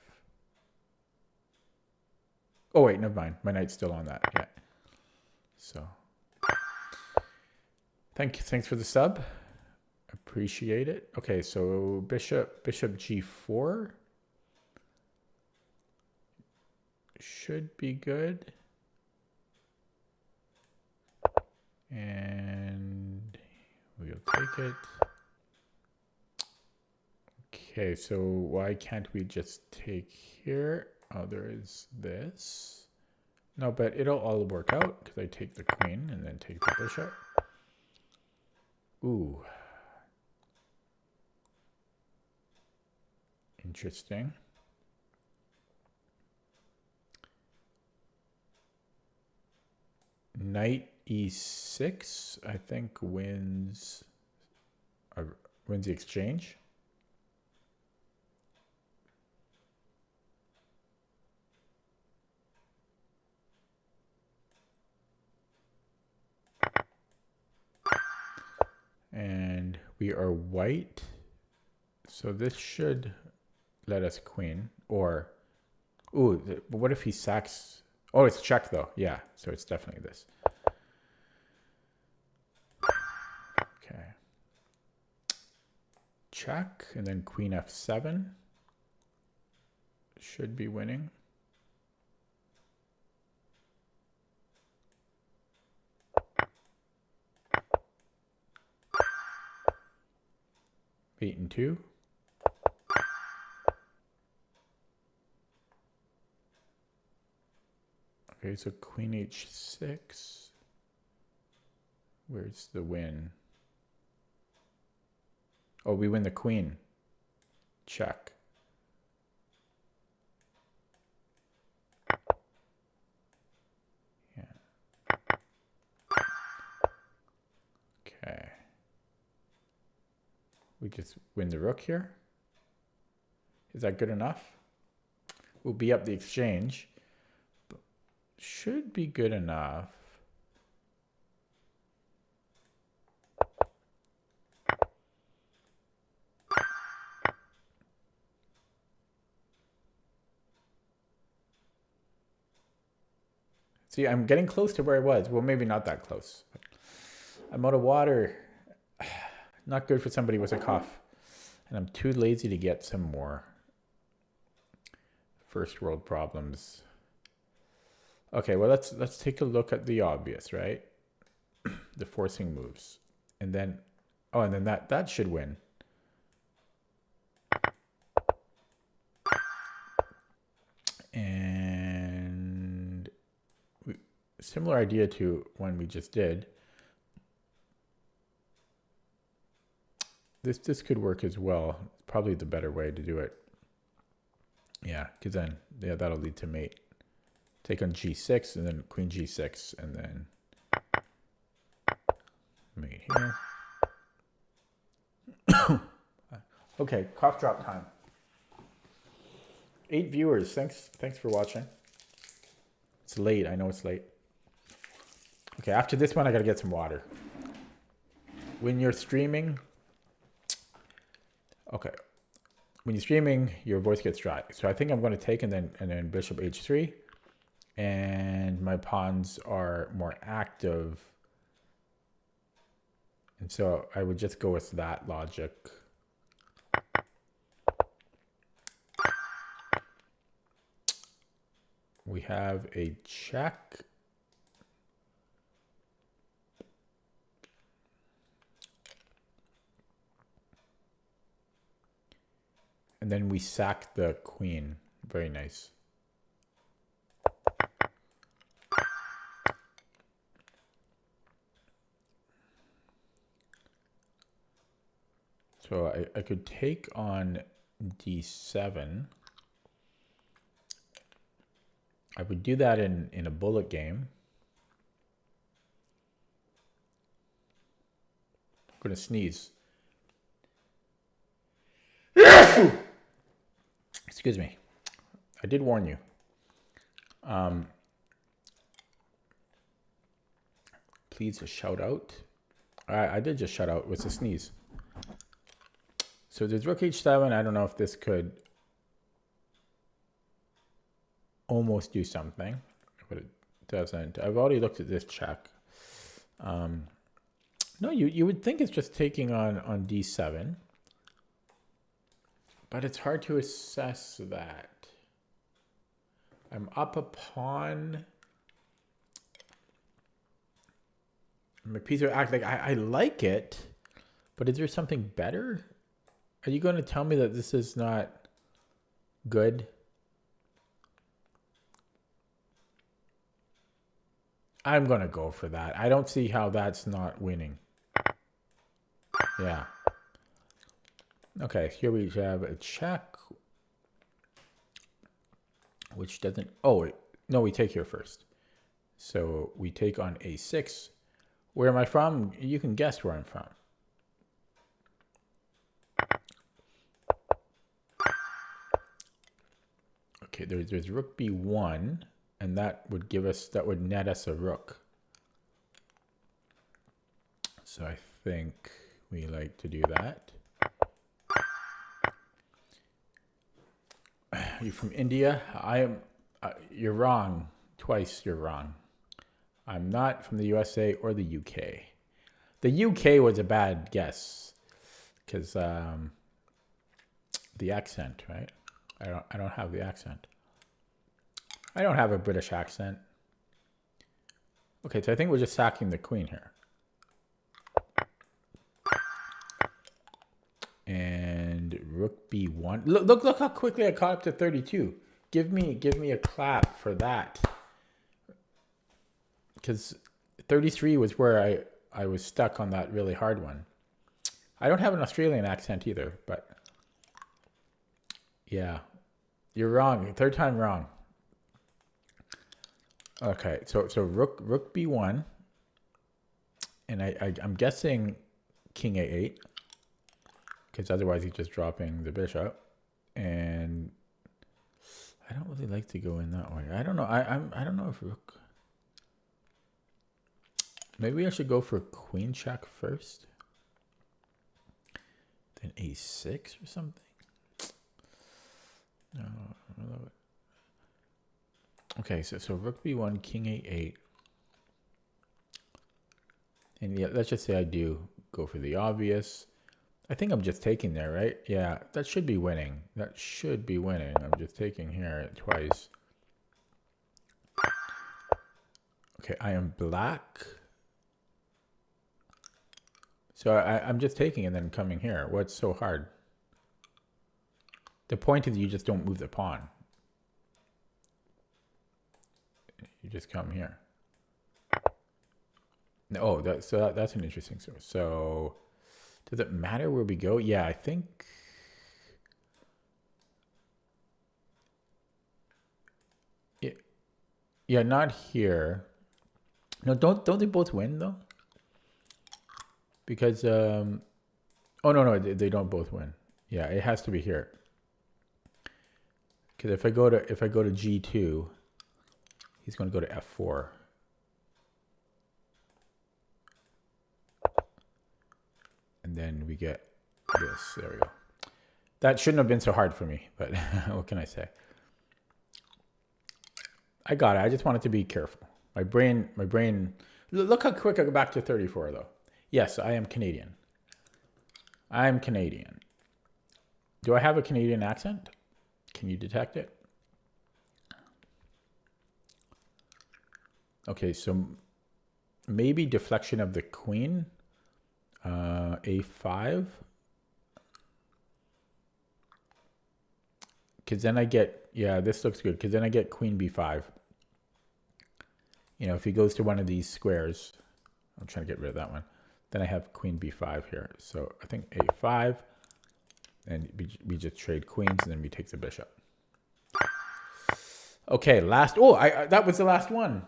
Oh wait, never mind. My knight's still on that. Yeah. So thanks for the sub. Appreciate it. Okay, so bishop g4 should be good. And we'll take it. Okay, so why can't we just take here? Oh, there is this. No, but it'll all work out because I take the queen and then take the bishop. Ooh. Interesting. Knight e6, I think, wins the exchange. And we are white. So this should let us queen. Or, ooh, what if he sacks? Oh, it's check though. Yeah, so it's definitely this. Okay. Check, and then queen f7. Should be winning. Mate in 2. Okay, so queen h6. Where's the win? Oh, we win the queen. Check. just win the rook here. Is that good enough? We'll be up the exchange. Should be good enough. See, I'm getting close to where I was. Well, maybe not that close. I'm out of water. Not good for somebody with a cough. And I'm too lazy to get some more. First world problems. Okay, well, let's take a look at the obvious, right? The forcing moves. And then, oh, and then that should win. And similar idea to one we just did. This could work as well. It's probably the better way to do it. Yeah, because then that'll lead to mate. Take on g6 and then queen g6 and then mate here. Okay, cough drop time. 8 viewers. Thanks for watching. It's late. I know it's late. Okay, after this one, I gotta get some water. When you're streaming, okay. When you're streaming, your voice gets dry. So I think I'm going to take and then bishop h3, and my pawns are more active, and so I would just go with that logic. We have a check. And then we sack the queen. Very nice. So I could take on d7. I would do that in a bullet game. I'm going to sneeze. Excuse me. I did warn you. Please shout out. I did just shout out with a sneeze. So there's rook h7. I don't know if this could almost do something, but it doesn't. I've already looked at this check. No, you would think it's just taking on d7. But it's hard to assess that. I'm up a pawn. My piece of act like I like it, but is there something better? Are you going to tell me that this is not good? I'm going to go for that. I don't see how that's not winning. Yeah. Okay, here we have a check, which doesn't, oh, no, we take here first. So we take on a6. Where am I from? You can guess where I'm from. Okay, there's rook b1, and that would give us, that would net us a rook. So I think we like to do that. You're from India? I am. You're wrong. Twice you're wrong. I'm not from the USA or the UK. The UK was a bad guess because the accent, right? I don't have the accent. I don't have a British accent. Okay, so I think we're just sacking the queen here. And rook b1. Look how quickly I caught up to 32. Give me a clap for that. Because 33 was where I was stuck on that really hard one. I don't have an Australian accent either, but yeah. You're wrong. Third time wrong. Okay, so rook b1. And I'm guessing king a8. because otherwise he's just dropping the bishop. And I don't really like to go in that way. I don't know. I don't know if rook. Maybe I should go for queen check first. Then a6 or something. No, I love it. Okay, so rook b1, king a8. And yeah, let's just say I do go for the obvious. I think I'm just taking there, right? Yeah, that should be winning. That should be winning. I'm just taking here twice. Okay, I am black. So I'm just taking and then coming here. What's so hard? The point is you just don't move the pawn. You just come here. Oh, that's an interesting source. So does it matter where we go? Yeah, I think. Yeah, not here. No, don't they both win though? Because oh no, they don't both win. Yeah, it has to be here. Because if I go to G2, he's going to go to F4. And then we get this. There we go. That shouldn't have been so hard for me, but what can I say? I got it. I just wanted to be careful. My brain. Look how quick I go back to 34 though. Yes, I am Canadian. I'm Canadian. Do I have a Canadian accent? Can you detect it? Okay, so maybe deflection of the queen. A5. Because then I get, yeah, this looks good. Because then I get queen b5. You know, if he goes to one of these squares, I'm trying to get rid of that one. Then I have queen b5 here. So I think a5. And we just trade queens and then we take the bishop. Okay, last. Oh, that was the last one.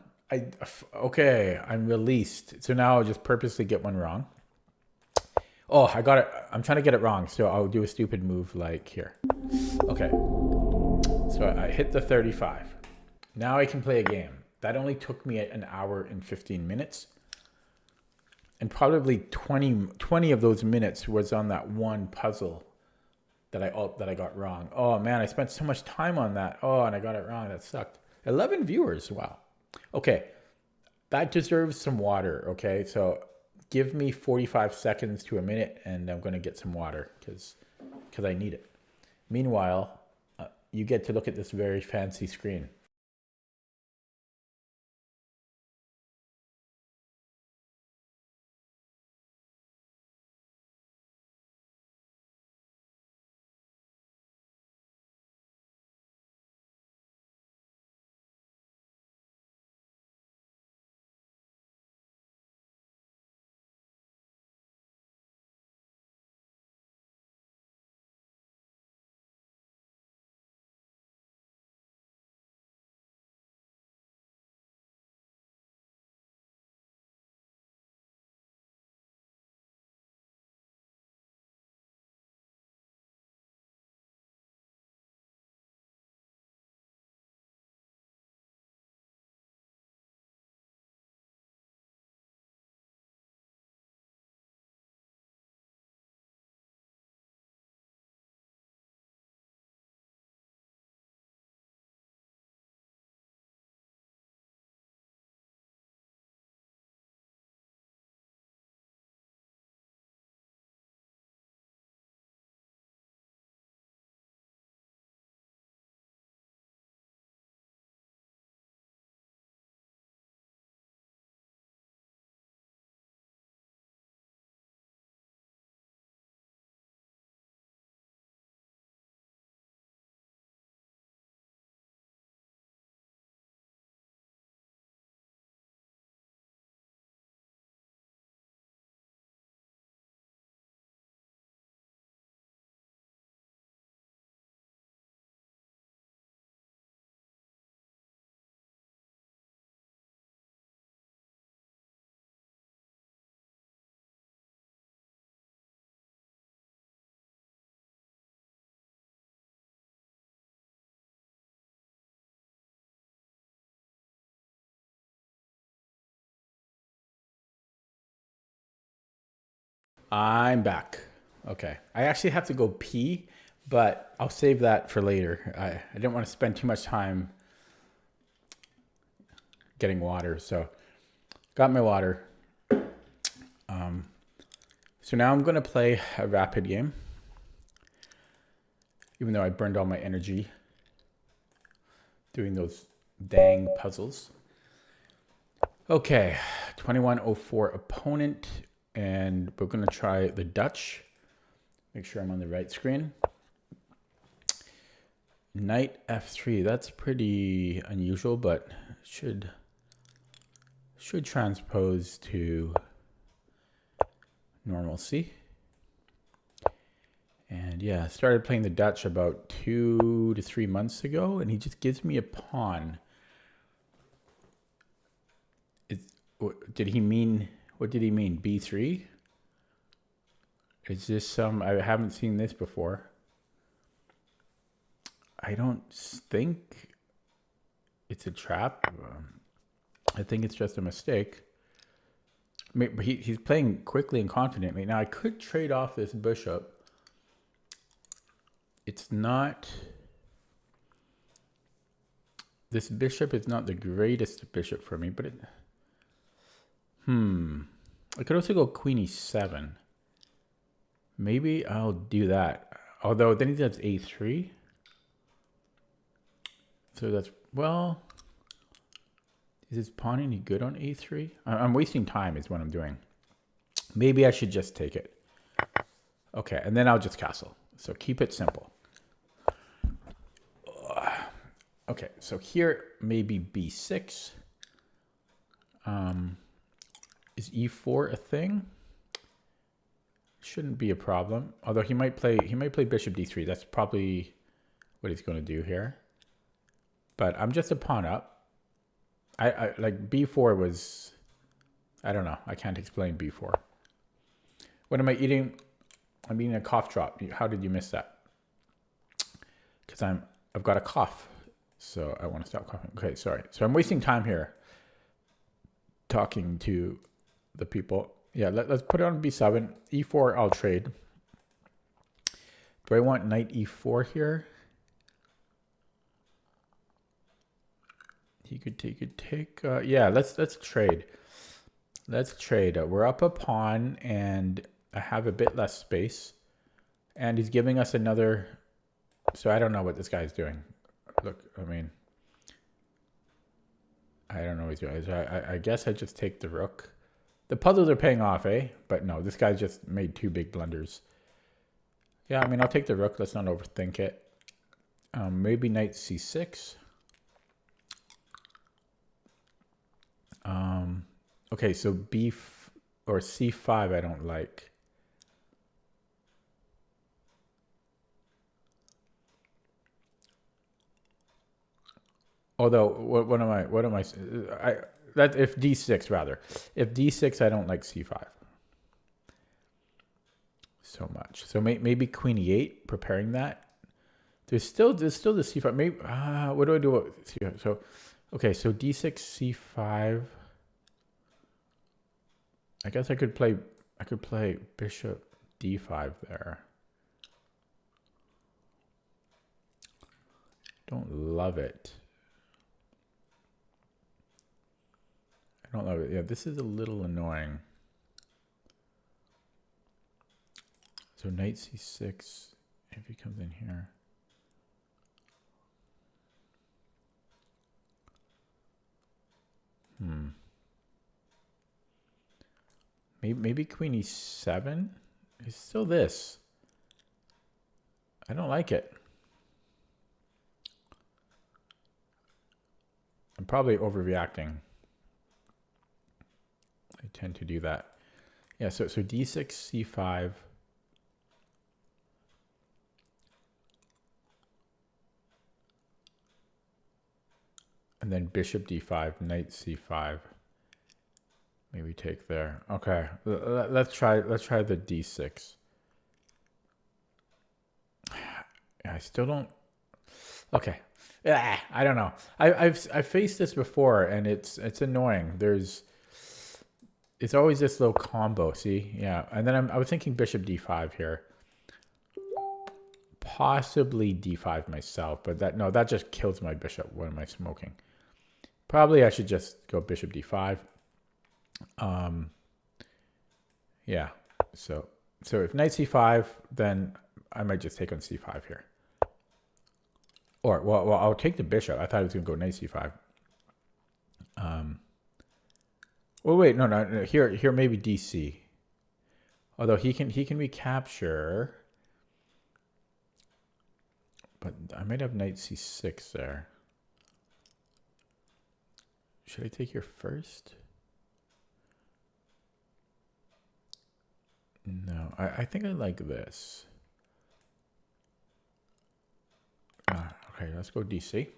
Okay, I'm released. So now I'll just purposely get one wrong. Oh, I got it. I'm trying to get it wrong. So I'll do a stupid move like here. Okay. So I hit the 35. Now I can play a game. That only took me an hour and 15 minutes. And probably 20 of those minutes was on that one puzzle that I got wrong. Oh man, I spent so much time on that. Oh, and I got it wrong. That sucked. 11 viewers. Wow. Okay. That deserves some water. Okay. So give me 45 seconds to a minute and I'm going to get some water because I need it. Meanwhile, you get to look at this very fancy screen. I'm back. Okay. I actually have to go pee, but I'll save that for later. I didn't want to spend too much time getting water, so got my water. So now I'm going to play a rapid game, even though I burned all my energy doing those dang puzzles. Okay, 2104 opponent, and we're going to try the Dutch. Make sure I'm on the right screen. Knight f3, that's pretty unusual, but should transpose to normalcy. And yeah, started playing the Dutch about 2 to 3 months ago, and he just gives me a pawn. What did he mean? B3? Is this some? I haven't seen this before. I don't think it's a trap. I think it's just a mistake. He's playing quickly and confidently. Now I could trade off this bishop. It's not. This bishop is not the greatest bishop for me, but it. I could also go queen e7. Maybe I'll do that. Although then he does a3. So that's, well, is his pawn any good on a3? I'm wasting time is what I'm doing. Maybe I should just take it. Okay, and then I'll just castle. So keep it simple. Okay, so here maybe b6. Is e4 a thing? Shouldn't be a problem. Although he might play bishop d3. That's probably what he's going to do here. But I'm just a pawn up. I like b4 was, I don't know. I can't explain b4. What am I eating? I'm eating a cough drop. How did you miss that? Because I've got a cough. So I want to stop coughing. Okay, sorry. So I'm wasting time here talking to the people. Yeah, let's put it on b7. e4, I'll trade. Do I want knight e4 here? He could take. Yeah, let's trade. Let's trade. We're up a pawn, and I have a bit less space. And he's giving us another. So I don't know what this guy's doing. Look, I mean, I don't know what he's doing. I guess I just take the rook. The puzzles are paying off, eh? But no, this guy just made 2 big blunders. Yeah, I mean, I'll take the rook. Let's not overthink it. Maybe knight c6. Okay, so or c5 I don't like. Although what am I that if d6 rather. If d6 I don't like c5 so much. So maybe queen e8, preparing that. There's still the c5. Maybe what do I do with c5? So okay, so d6 c5. I guess I could play bishop d5 there. Don't love it. I don't love it. Yeah, this is a little annoying. So knight c6, if he comes in here. Maybe queen e7 is still this. I don't like it. I'm probably overreacting. I tend to do that. Yeah, so d6, c5. And then bishop d5, knight c5. Maybe take there. Okay, let's try the d6. I still don't. Okay, I don't know. I've faced this before, and it's annoying. There's it's always this little combo. See, yeah. And then I was thinking bishop d5 here, possibly d5 myself, but that just kills my bishop. What am I smoking? Probably I should just go bishop d5. Yeah. So if knight c5, then I might just take on c5 here. Or well, I'll take the bishop. I thought it was gonna go knight c5. Well, wait, no. Here maybe DC. Although he can recapture, but I might have knight c6 there. Should I take here first? No, I think I like this. Okay, let's go DC.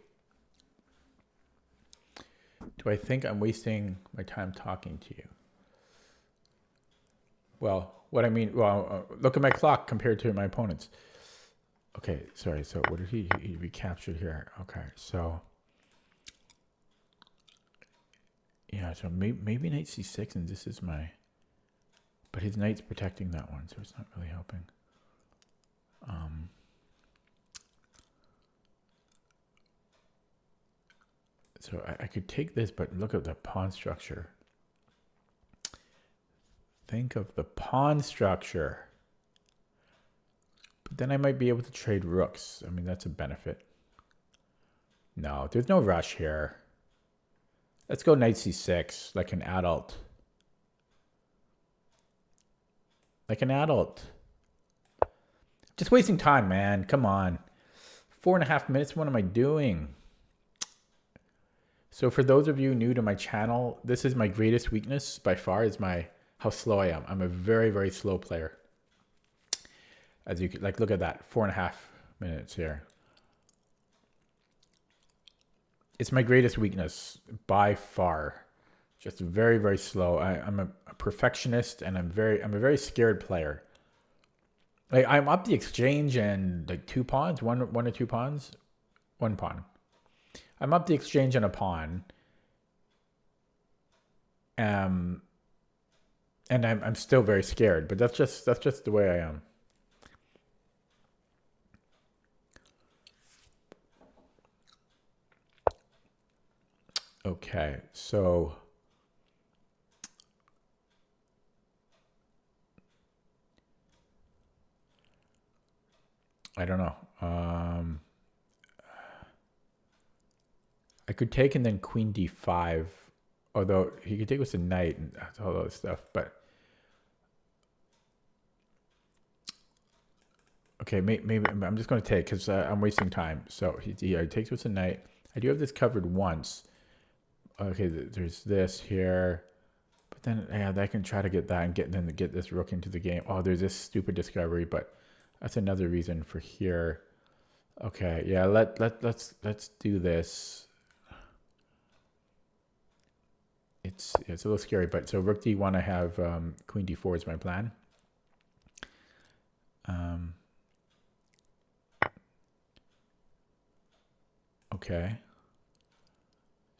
Do I think I'm wasting my time talking to you? Well, what I mean, look at my clock compared to my opponent's. Okay, sorry. So what did he recaptured here? Okay, so yeah, so maybe knight c6, and this is my. But his knight's protecting that one, so it's not really helping. So I could take this, but look at the pawn structure. Think of the pawn structure. But then I might be able to trade rooks. I mean, that's a benefit. No, there's no rush here. Let's go knight c6, like an adult. Like an adult. Just wasting time, man. Come on. 4.5 minutes. What am I doing? So for those of you new to my channel, this is my greatest weakness by far, is how slow I am. I'm a very, very slow player. As you could, like, look at that, 4.5 minutes here. It's my greatest weakness by far. Just very, very slow. I'm a perfectionist, and I'm a very scared player. Like, I'm up the exchange and like 2 pawns, one or 2 pawns, 1 pawn. I'm up the exchange and a pawn. And I'm still very scared, but that's just the way I am. Okay, so I don't know. I could take and then queen d5, although he could take with a knight and all that stuff. But okay, maybe I'm just going to take, because I'm wasting time. So he takes with a knight. I do have this covered once. Okay, there's this here, but then yeah, I can try to get that and get this rook into the game. Oh, there's this stupid discovery, but that's another reason for here. Okay, yeah, let's do this. It's a little scary, but so rook d1, I have queen d4 is my plan. Okay.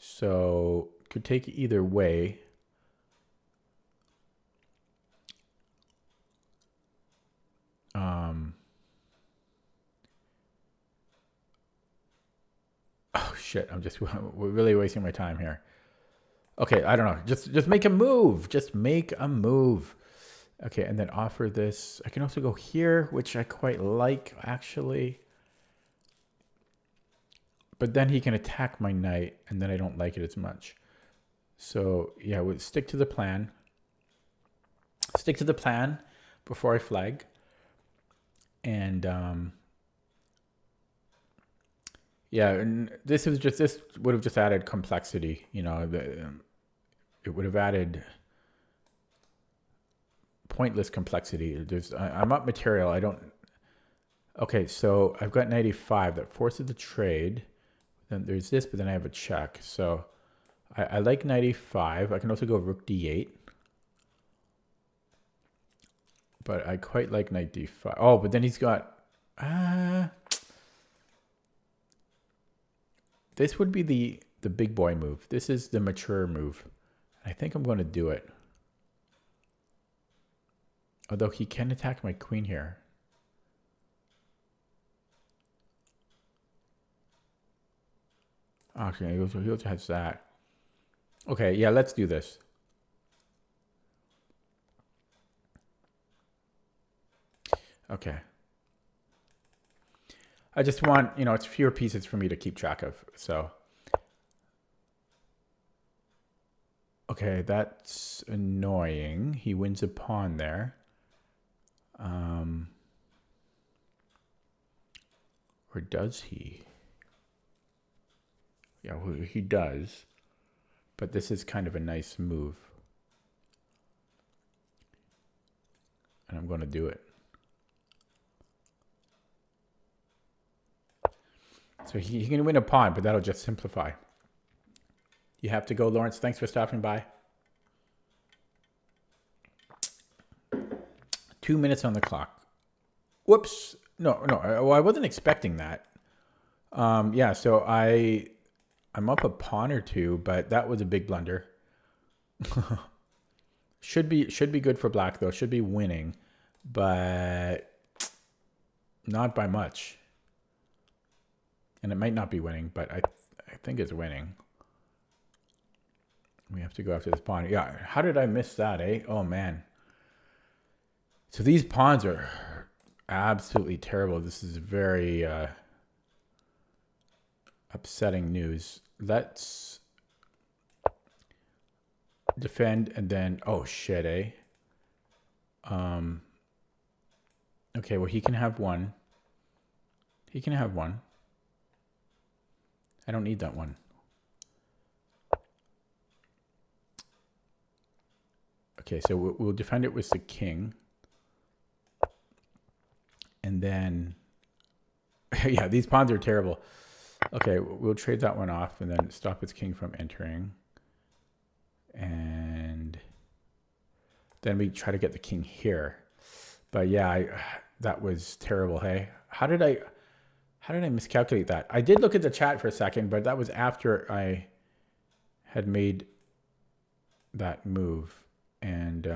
So could take either way. Oh shit! We're really wasting my time here. Okay, I don't know. Just make a move. Just make a move. Okay, and then offer this. I can also go here, which I quite like, actually. But then he can attack my knight, and then I don't like it as much. So yeah, we'll stick to the plan. Stick to the plan before I flag. And yeah, and this would have just added complexity. You know, it would have added pointless complexity. I'm up material. I don't. Okay, so I've got knight e5 that forces the trade. Then there's this, but then I have a check. So I like knight e5. I can also go rook d8. But I quite like knight d5. Oh, but then he's got... this would be the big boy move. This is the mature move. I think I'm going to do it. Although he can attack my queen here. Okay, he also has that. Okay, yeah, let's do this. Okay. I just want, it's fewer pieces for me to keep track of, so. Okay, that's annoying. He wins a pawn there. Or does he? Yeah, well, he does. But this is kind of a nice move. And I'm going to do it. So he can win a pawn, but that'll just simplify. You have to go, Lawrence. Thanks for stopping by. 2 minutes on the clock. Whoops. No. Well, I wasn't expecting that. Yeah, so I'm up a pawn or two, but that was a big blunder. Should be good for black, though. Should be winning, but not by much. And it might not be winning, but I think it's winning. We have to go after this pawn. Yeah, how did I miss that, eh? Oh, man. So these pawns are absolutely terrible. This is very upsetting news. Let's defend and then... Oh, shit, eh? Okay, well, he can have one. He can have one. I don't need that one. Okay, so we'll defend it with the king. And then, yeah, these pawns are terrible. Okay, we'll trade that one off and then stop its king from entering. And then we try to get the king here. But yeah, that was terrible, hey? How did I miscalculate that? I did look at the chat for a second, but that was after I had made that move. And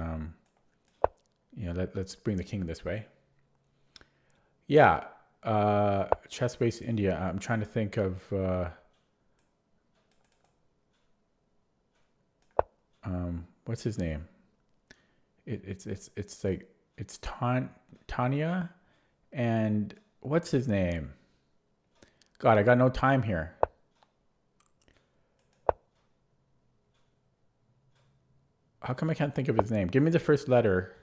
let's bring the king this way. Yeah, Chess Base India. I'm trying to think of what's his name? It's like it's Tanya, and what's his name? God, I got no time here. How come I can't think of his name? Give me the first letter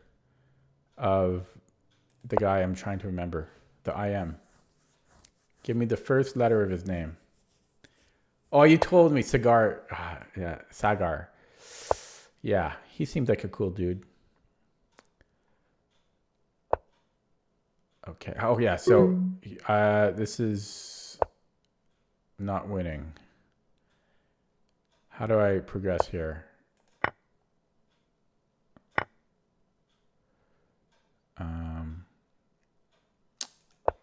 of the guy I'm trying to remember. The IM. Give me the first letter of his name. Oh, you told me. Sagar. Yeah, Sagar. Yeah, he seems like a cool dude. Okay. Oh, yeah. So this is not winning. How do I progress here? I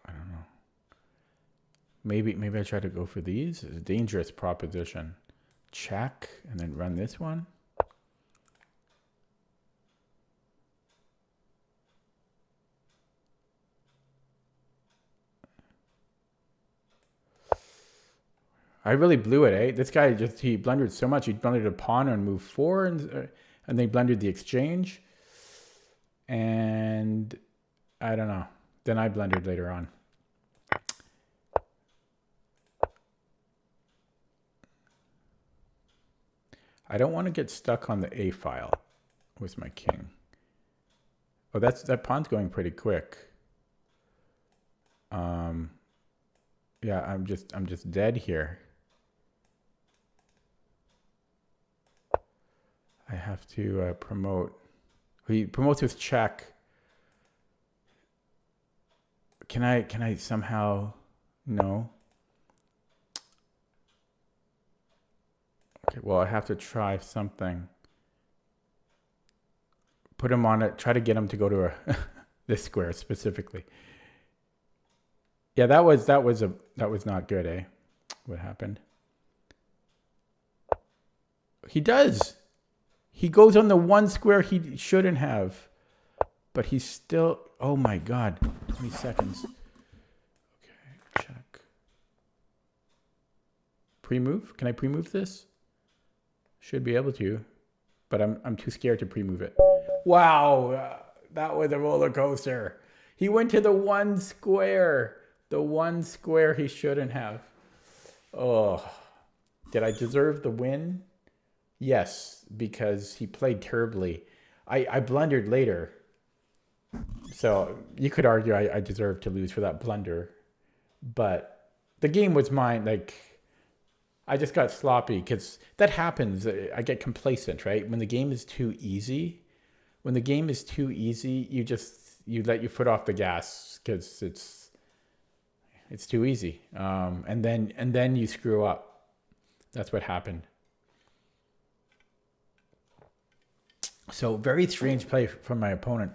don't know. Maybe I try to go for these. It's a dangerous proposition. Check and then run this one. I really blew it, eh? This guy he blundered so much. He blundered a pawn on move 4 and they blundered the exchange. And I don't know. Then I blundered later on. I don't want to get stuck on the A file with my king. Oh, that pawn's going pretty quick. Yeah, I'm just dead here. I have to promote. He promotes with check. Can I somehow? No. Okay, well, I have to try something. Put him on it. Try to get him to go to this square specifically. Yeah, that was not good, eh? What happened? He does. He goes on the one square he shouldn't have. but he's still, oh my God, 20 seconds. Okay, check. Pre-move? Can I pre-move this? Should be able to, but I'm too scared to pre-move it. Wow, that was a roller coaster. He went to the one square he shouldn't have. Oh, did I deserve the win? Yes, because he played terribly. I blundered later. So you could argue I deserved to lose for that blunder. But the game was mine. Like, I just got sloppy because that happens. I get complacent, right? When the game is too easy, you let your foot off the gas because it's too easy. And then you screw up. That's what happened. So very strange play from my opponent.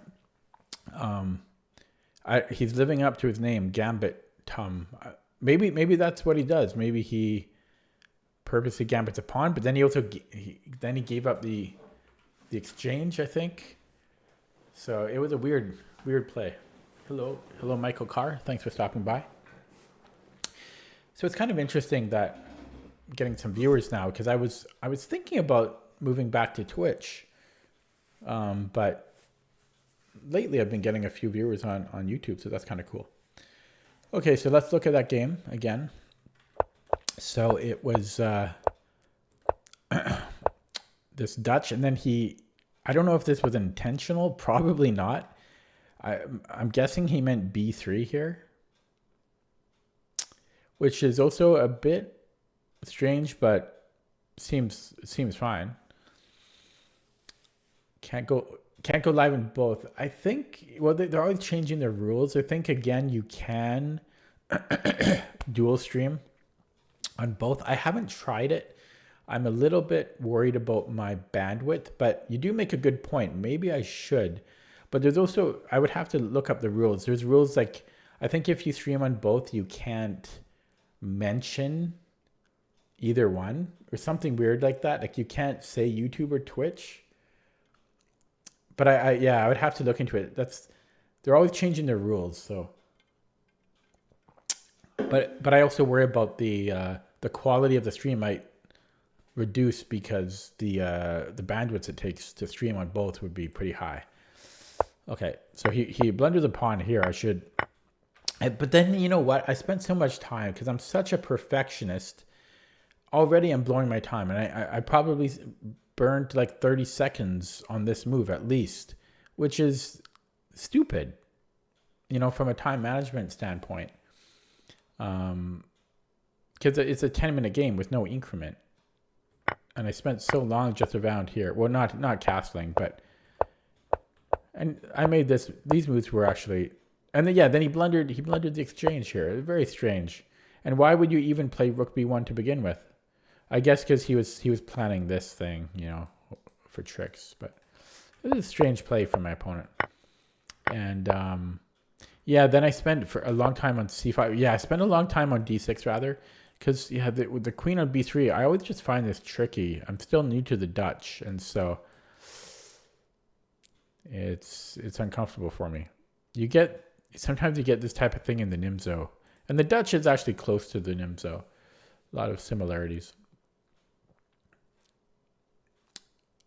He's living up to his name, Gambit Tum. Maybe that's what he does. Maybe he purposely gambits a pawn, but then he also gave up the exchange, I think. So it was a weird play. Hello, Michael Carr. Thanks for stopping by. So it's kind of interesting that I'm getting some viewers now because I was thinking about moving back to Twitch, but lately I've been getting a few viewers on YouTube, so that's kind of cool. Okay, so let's look at that game again. So it was this Dutch, and then I don't know if this was intentional, probably not. I'm guessing he meant B3 here, which is also a bit strange, but seems fine. Can't go live in both. I think, well, they're always changing their rules. I think, again, you can dual stream on both. I haven't tried it. I'm a little bit worried about my bandwidth, but you do make a good point. Maybe I should. But there's also, I would have to look up the rules. There's rules like, I think if you stream on both, you can't mention either one or something weird like that. Like you can't say YouTube or Twitch. But I would have to look into it. They're always changing their rules, so. But I also worry about the quality of the stream might reduce because the bandwidth it takes to stream on both would be pretty high. Okay, so he blundered the pawn here. But then you know what? I spent so much time because I'm such a perfectionist. Already I'm blowing my time, and I probably burned like 30 seconds on this move at least, which is stupid, you know, from a time management standpoint. Because it's a 10-minute game with no increment. And I spent so long just around here. Well, not castling, but... And I made these moves were actually... And then he blundered the exchange here. Very strange. And why would you even play Rook B1 to begin with? I guess because he was planning this thing, you know, for tricks. But it was a strange play from my opponent. And then I spent for a long time on C5. Yeah, I spent a long time on D6 rather, because with the queen on B3, I always just find this tricky. I'm still new to the Dutch, and so it's uncomfortable for me. Sometimes you get this type of thing in the Nimzo, and the Dutch is actually close to the Nimzo. A lot of similarities.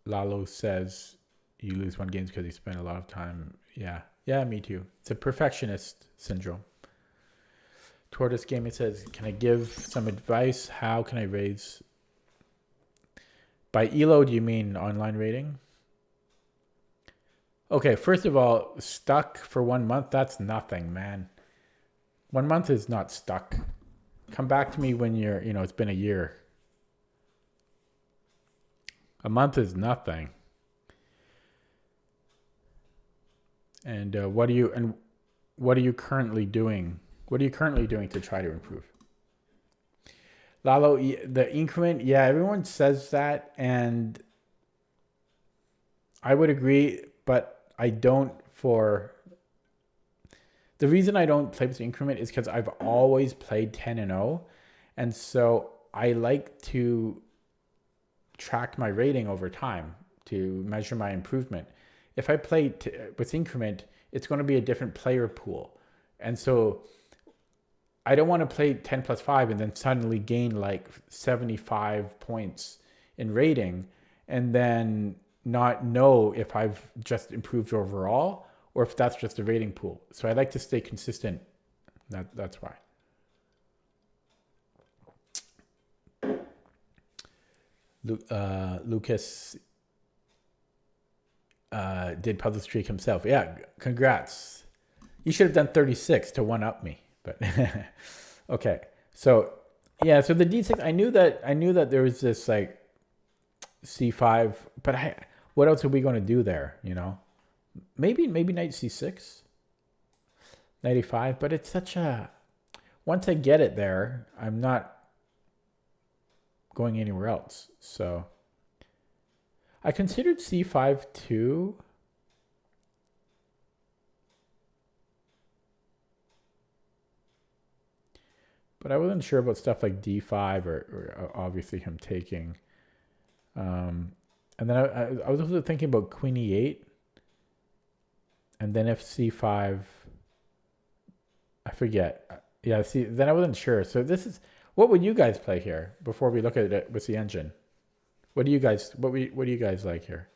Lalo says you lose one game because you spend a lot of time. Yeah, me too. It's a perfectionist syndrome. Tortoise Gaming says, can I give some advice? How can I raise? By ELO, do you mean online rating? Okay, first of all, stuck for 1 month, that's nothing, man. 1 month is not stuck. Come back to me when it's been a year. A month is nothing. And what are you currently doing? What are you currently doing to try to improve? Lalo, the increment, yeah, everyone says that, and I would agree, but I don't the reason I don't play with the increment is because I've always played 10-0, and so I like to track my rating over time to measure my improvement. if I play with increment, it's going to be a different player pool. And so I don't want to play 10 plus 5 and then suddenly gain like 75 points in rating and then not know if I've just improved overall or if that's just a rating pool. So I like to stay consistent. That's why. Lucas did Puzzle Streak himself. Yeah, congrats. You should have done 36 to one up me, but okay. So yeah, so the D6. I knew that there was this like C5, but what else are we going to do there? You know, maybe knight C6, knight E5. But it's such a once I get it there, I'm not going anywhere else. So I considered C5 too. But I wasn't sure about stuff like D5 or obviously him taking. And then I was also thinking about Queen E8. And then if C5, I forget. Yeah, see, then I wasn't sure. So this is, what would you guys play here before we look at it with the engine? What do you guys like here?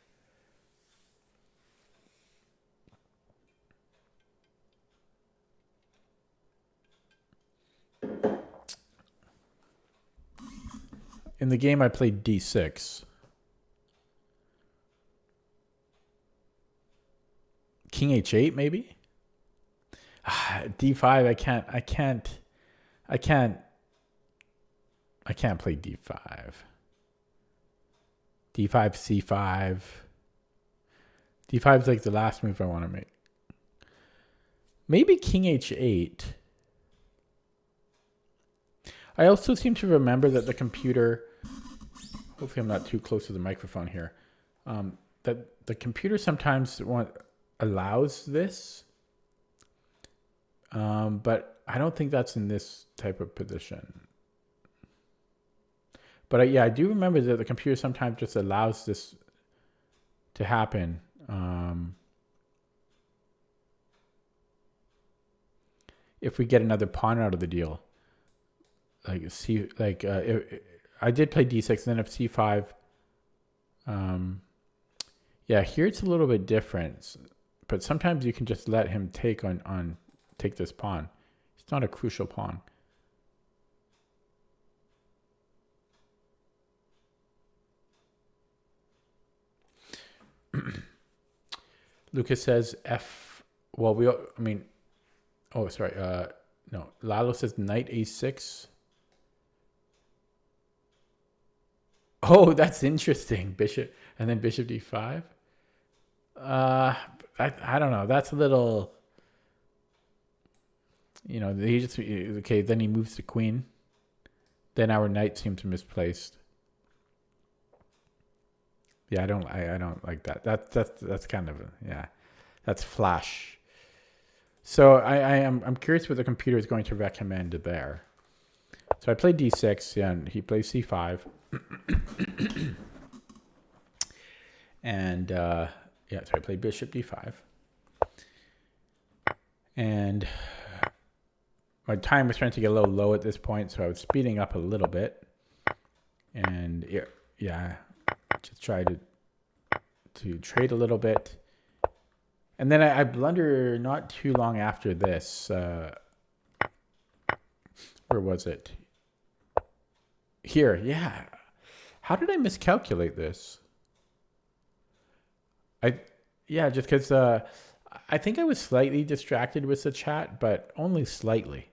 In the game, I played D6. King H8, maybe? D5, I can't play D5. D5, C5. D5 is like the last move I want to make. Maybe King H8. I also seem to remember that the computer, hopefully I'm not too close to the microphone here, that the computer sometimes allows this, but I don't think that's in this type of position. But yeah, I do remember that the computer sometimes just allows this to happen. If we get another pawn out of the deal, like I did play D6, and then if C5, yeah, here it's a little bit different. But sometimes you can just let him take take this pawn. It's not a crucial pawn. Lucas says F. Well, oh, sorry. No, Lalo says knight A6. Oh, that's interesting. Bishop and then bishop D5. I don't know. That's a little. He just okay. Then he moves the queen. Then our knight seems misplaced. Yeah, I don't like that. That's kind of that's flash. So I'm curious what the computer is going to recommend there. So I played D6, and he plays C5. And so I played bishop D5. And my time was starting to get a little low at this point, so I was speeding up a little bit. And just try to trade a little bit. And then I blunder not too long after this. Where was it? Here, yeah. How did I miscalculate this? Just because I think I was slightly distracted with the chat, but only slightly.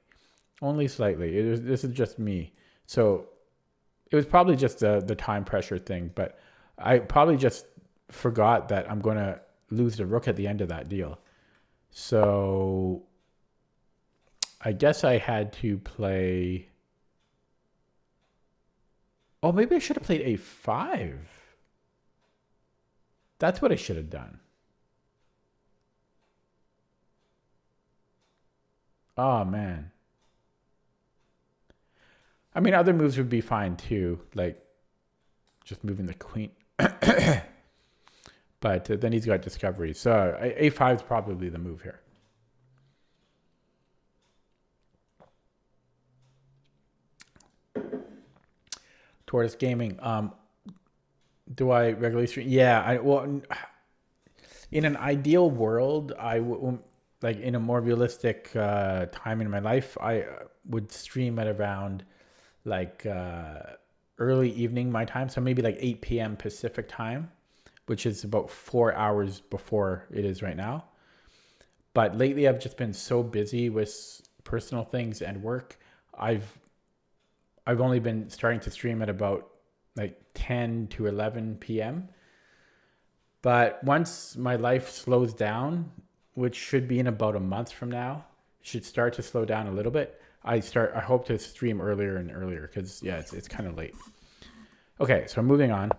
Only slightly. This is just me. So it was probably just the time pressure thing, but I probably just forgot that I'm going to lose the rook at the end of that deal. So I guess I had to play. Oh, maybe I should have played A5. That's what I should have done. Oh, man. I mean, other moves would be fine too, like just moving the queen. But then he's got Discovery. So A5 is probably the move here. Tortoise Gaming. Do I regularly stream? Yeah. Well, in an ideal world, like in a more realistic time in my life, I would stream at around like early evening my time. So maybe like 8 p.m. Pacific time, which is about 4 hours before it is right now. But lately I've just been so busy with personal things and work. I've only been starting to stream at about like 10 to 11 p.m. But once my life slows down, which should be in about a month from now, should start to slow down a little bit. I hope to stream earlier and earlier because yeah, it's kind of late. Okay, so moving on.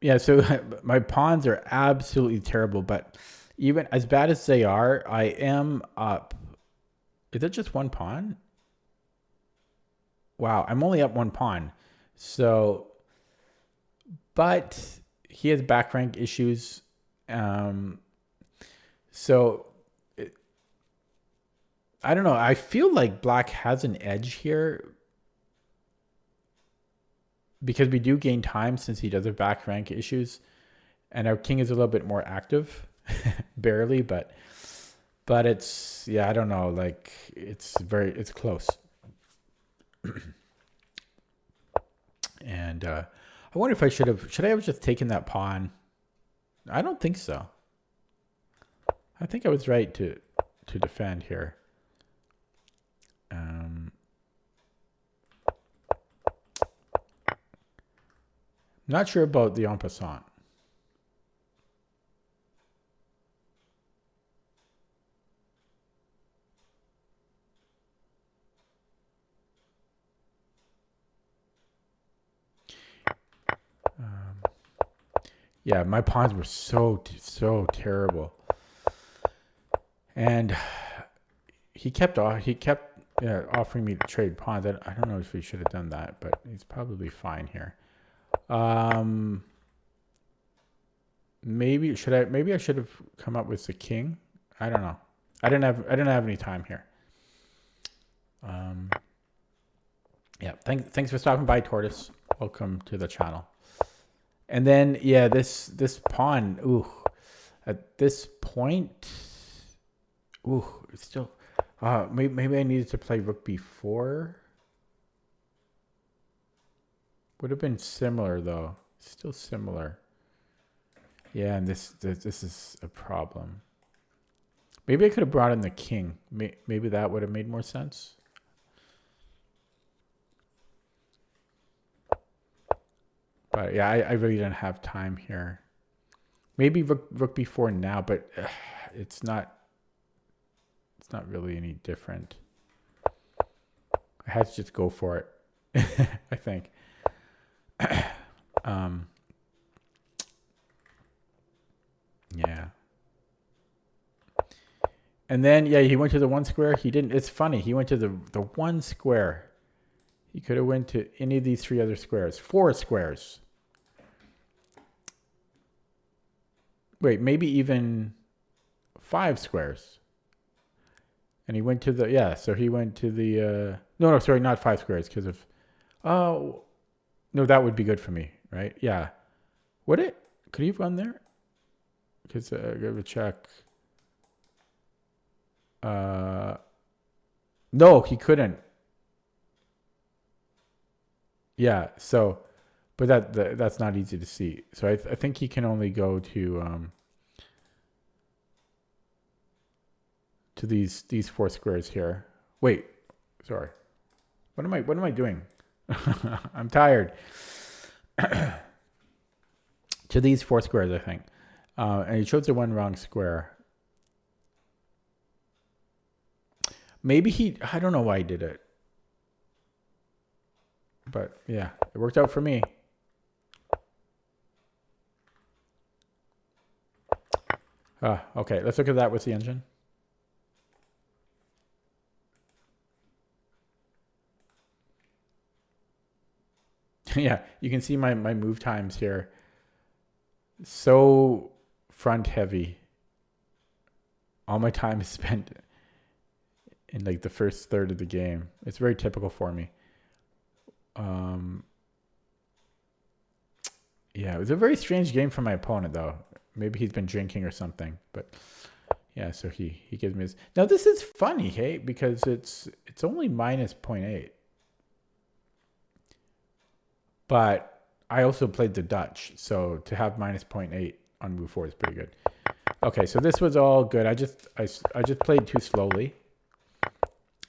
Yeah, so my pawns are absolutely terrible, but even as bad as they are, I am up. Is it just one pawn? Wow, I'm only up one pawn. So, but he has back rank issues. So I don't know. I feel like black has an edge here because we do gain time since he does have back rank issues, and our king is a little bit more active, barely, but it's, yeah, I don't know. Like it's close. And I wonder if should I have just taken that pawn? I don't think so. I think I was right to defend here. Not sure about the en passant. Yeah, my pawns were so terrible, and he kept offering me to trade pawns. I don't know if he should have done that, but he's probably fine here. Maybe I should have come up with the king. I don't know. I didn't have any time here. Yeah, thanks for stopping by, Tortoise. Welcome to the channel. And then yeah, this pawn, ooh, at this point, ooh, it's still maybe I needed to play rook b4. Would have been similar though. Still similar. Yeah, and this is a problem. Maybe I could have brought in the king. Maybe that would have made more sense. But yeah, I really don't have time here. Maybe rook b4 now, but it's not really any different. I had to just go for it. I think. Yeah. And then yeah, he went to the one square. He didn't. It's funny. He went to the one square. He could have went to any of these three other squares. 4 squares. Wait, maybe even 5 squares. And he went to the, yeah, so he went to the, no, sorry, not 5 squares because of, oh, no, that would be good for me, right? Yeah. Would it? Could he have gone there? Because I gotta check. No, he couldn't. Yeah, so, but that's not easy to see. So I think he can only go to these 4 squares here. Wait, sorry. What am I doing? I'm tired. To these 4 squares, I think. And he chose the one wrong square. Maybe I don't know why he did it. But yeah, it worked out for me. Okay, let's look at that with the engine. Yeah, you can see my move times here. So front heavy. All my time is spent in like the first third of the game. It's very typical for me. Yeah, it was a very strange game for my opponent though. Maybe he's been drinking or something, but yeah, so he gives me this. Now this is funny, hey, because it's only minus 0.8. But I also played the Dutch, so to have minus 0.8 on move 4 is pretty good. Okay, so this was all good. I just played too slowly.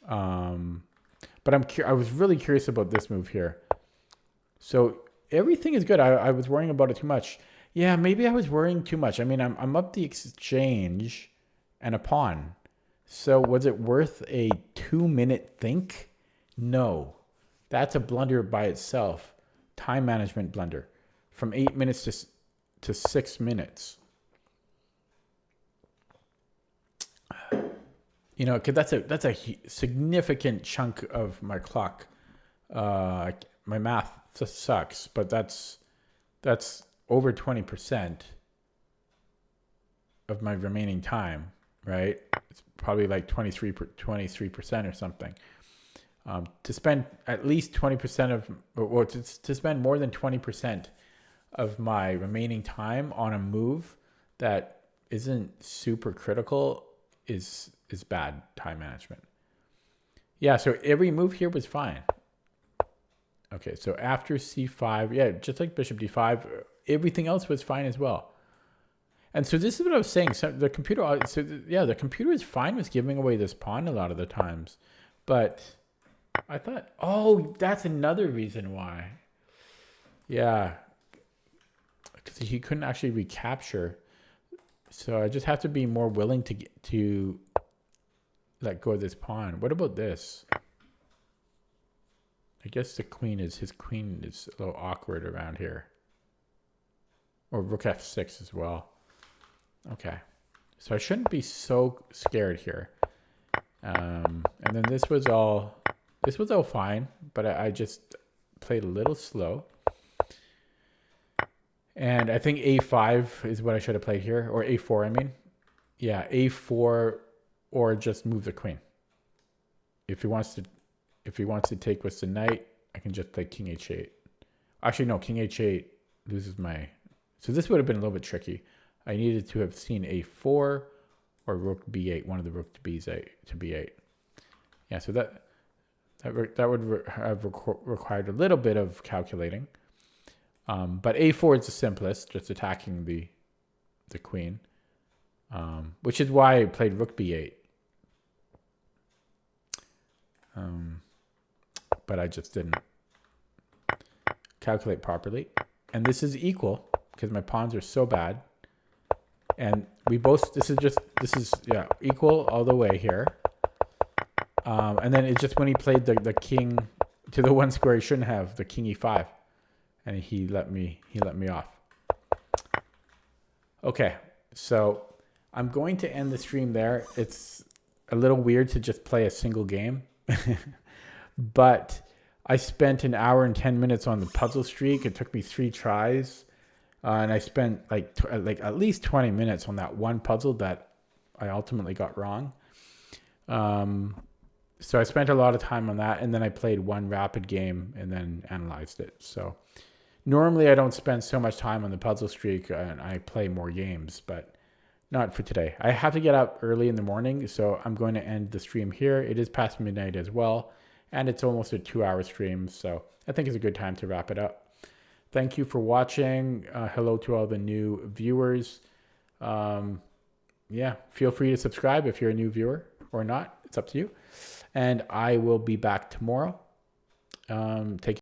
But I was really curious about this move here. So everything is good. I was worrying about it too much. Yeah, maybe I was worrying too much. I mean, I'm up the exchange and a pawn. So was it worth a 2-minute think? No. That's a blunder by itself. Time management blunder. From 8 minutes to 6 minutes. You know, because that's a significant chunk of my clock. My math just sucks, but that's over 20% of my remaining time, right? It's probably like 23% or something. To spend at least 20% of, or to spend more than 20% of my remaining time on a move that isn't super critical is bad time management. Yeah, so every move here was fine. Okay, so after c5, yeah, just like bishop d5, everything else was fine as well. And so this is what I was saying. So the computer, the computer is fine with giving away this pawn a lot of the times. But I thought, oh, that's another reason why. Yeah, because he couldn't actually recapture. So I just have to be more willing to let go of this pawn. What about this? I guess his queen is a little awkward around here. Or rook f6 as well. Okay. So I shouldn't be so scared here. And then this was all fine, but I just played a little slow. And I think a5 is what I should have played here, or a4, I mean. Yeah, a4, or just move the queen. If he wants to take with the knight, I can just play king h8. Actually, no, king h8 loses my... So this would have been a little bit tricky. I needed to have seen a4 or rook b8, one of the rook to b8 to b8. Yeah, so that would have required a little bit of calculating. But a4 is the simplest, just attacking the queen, which is why I played rook b8. But I just didn't calculate properly. And this is equal because my pawns are so bad. And we both, this is equal all the way here. And then it's just when he played the king to the one square he shouldn't have, the king e5. And he let me off. Okay, so I'm going to end the stream there. It's a little weird to just play a single game. But I spent an hour and 10 minutes on the puzzle streak. It took me 3 tries. And I spent like at least 20 minutes on that one puzzle that I ultimately got wrong. So I spent a lot of time on that. And then I played one rapid game and then analyzed it. So normally I don't spend so much time on the puzzle streak and I play more games, but not for today. I have to get up early in the morning, so I'm going to end the stream here. It is past midnight as well, and it's almost a 2-hour stream, so I think it's a good time to wrap it up. Thank you for watching. Hello to all the new viewers. Yeah, feel free to subscribe if you're a new viewer or not. It's up to you. And I will be back tomorrow. Take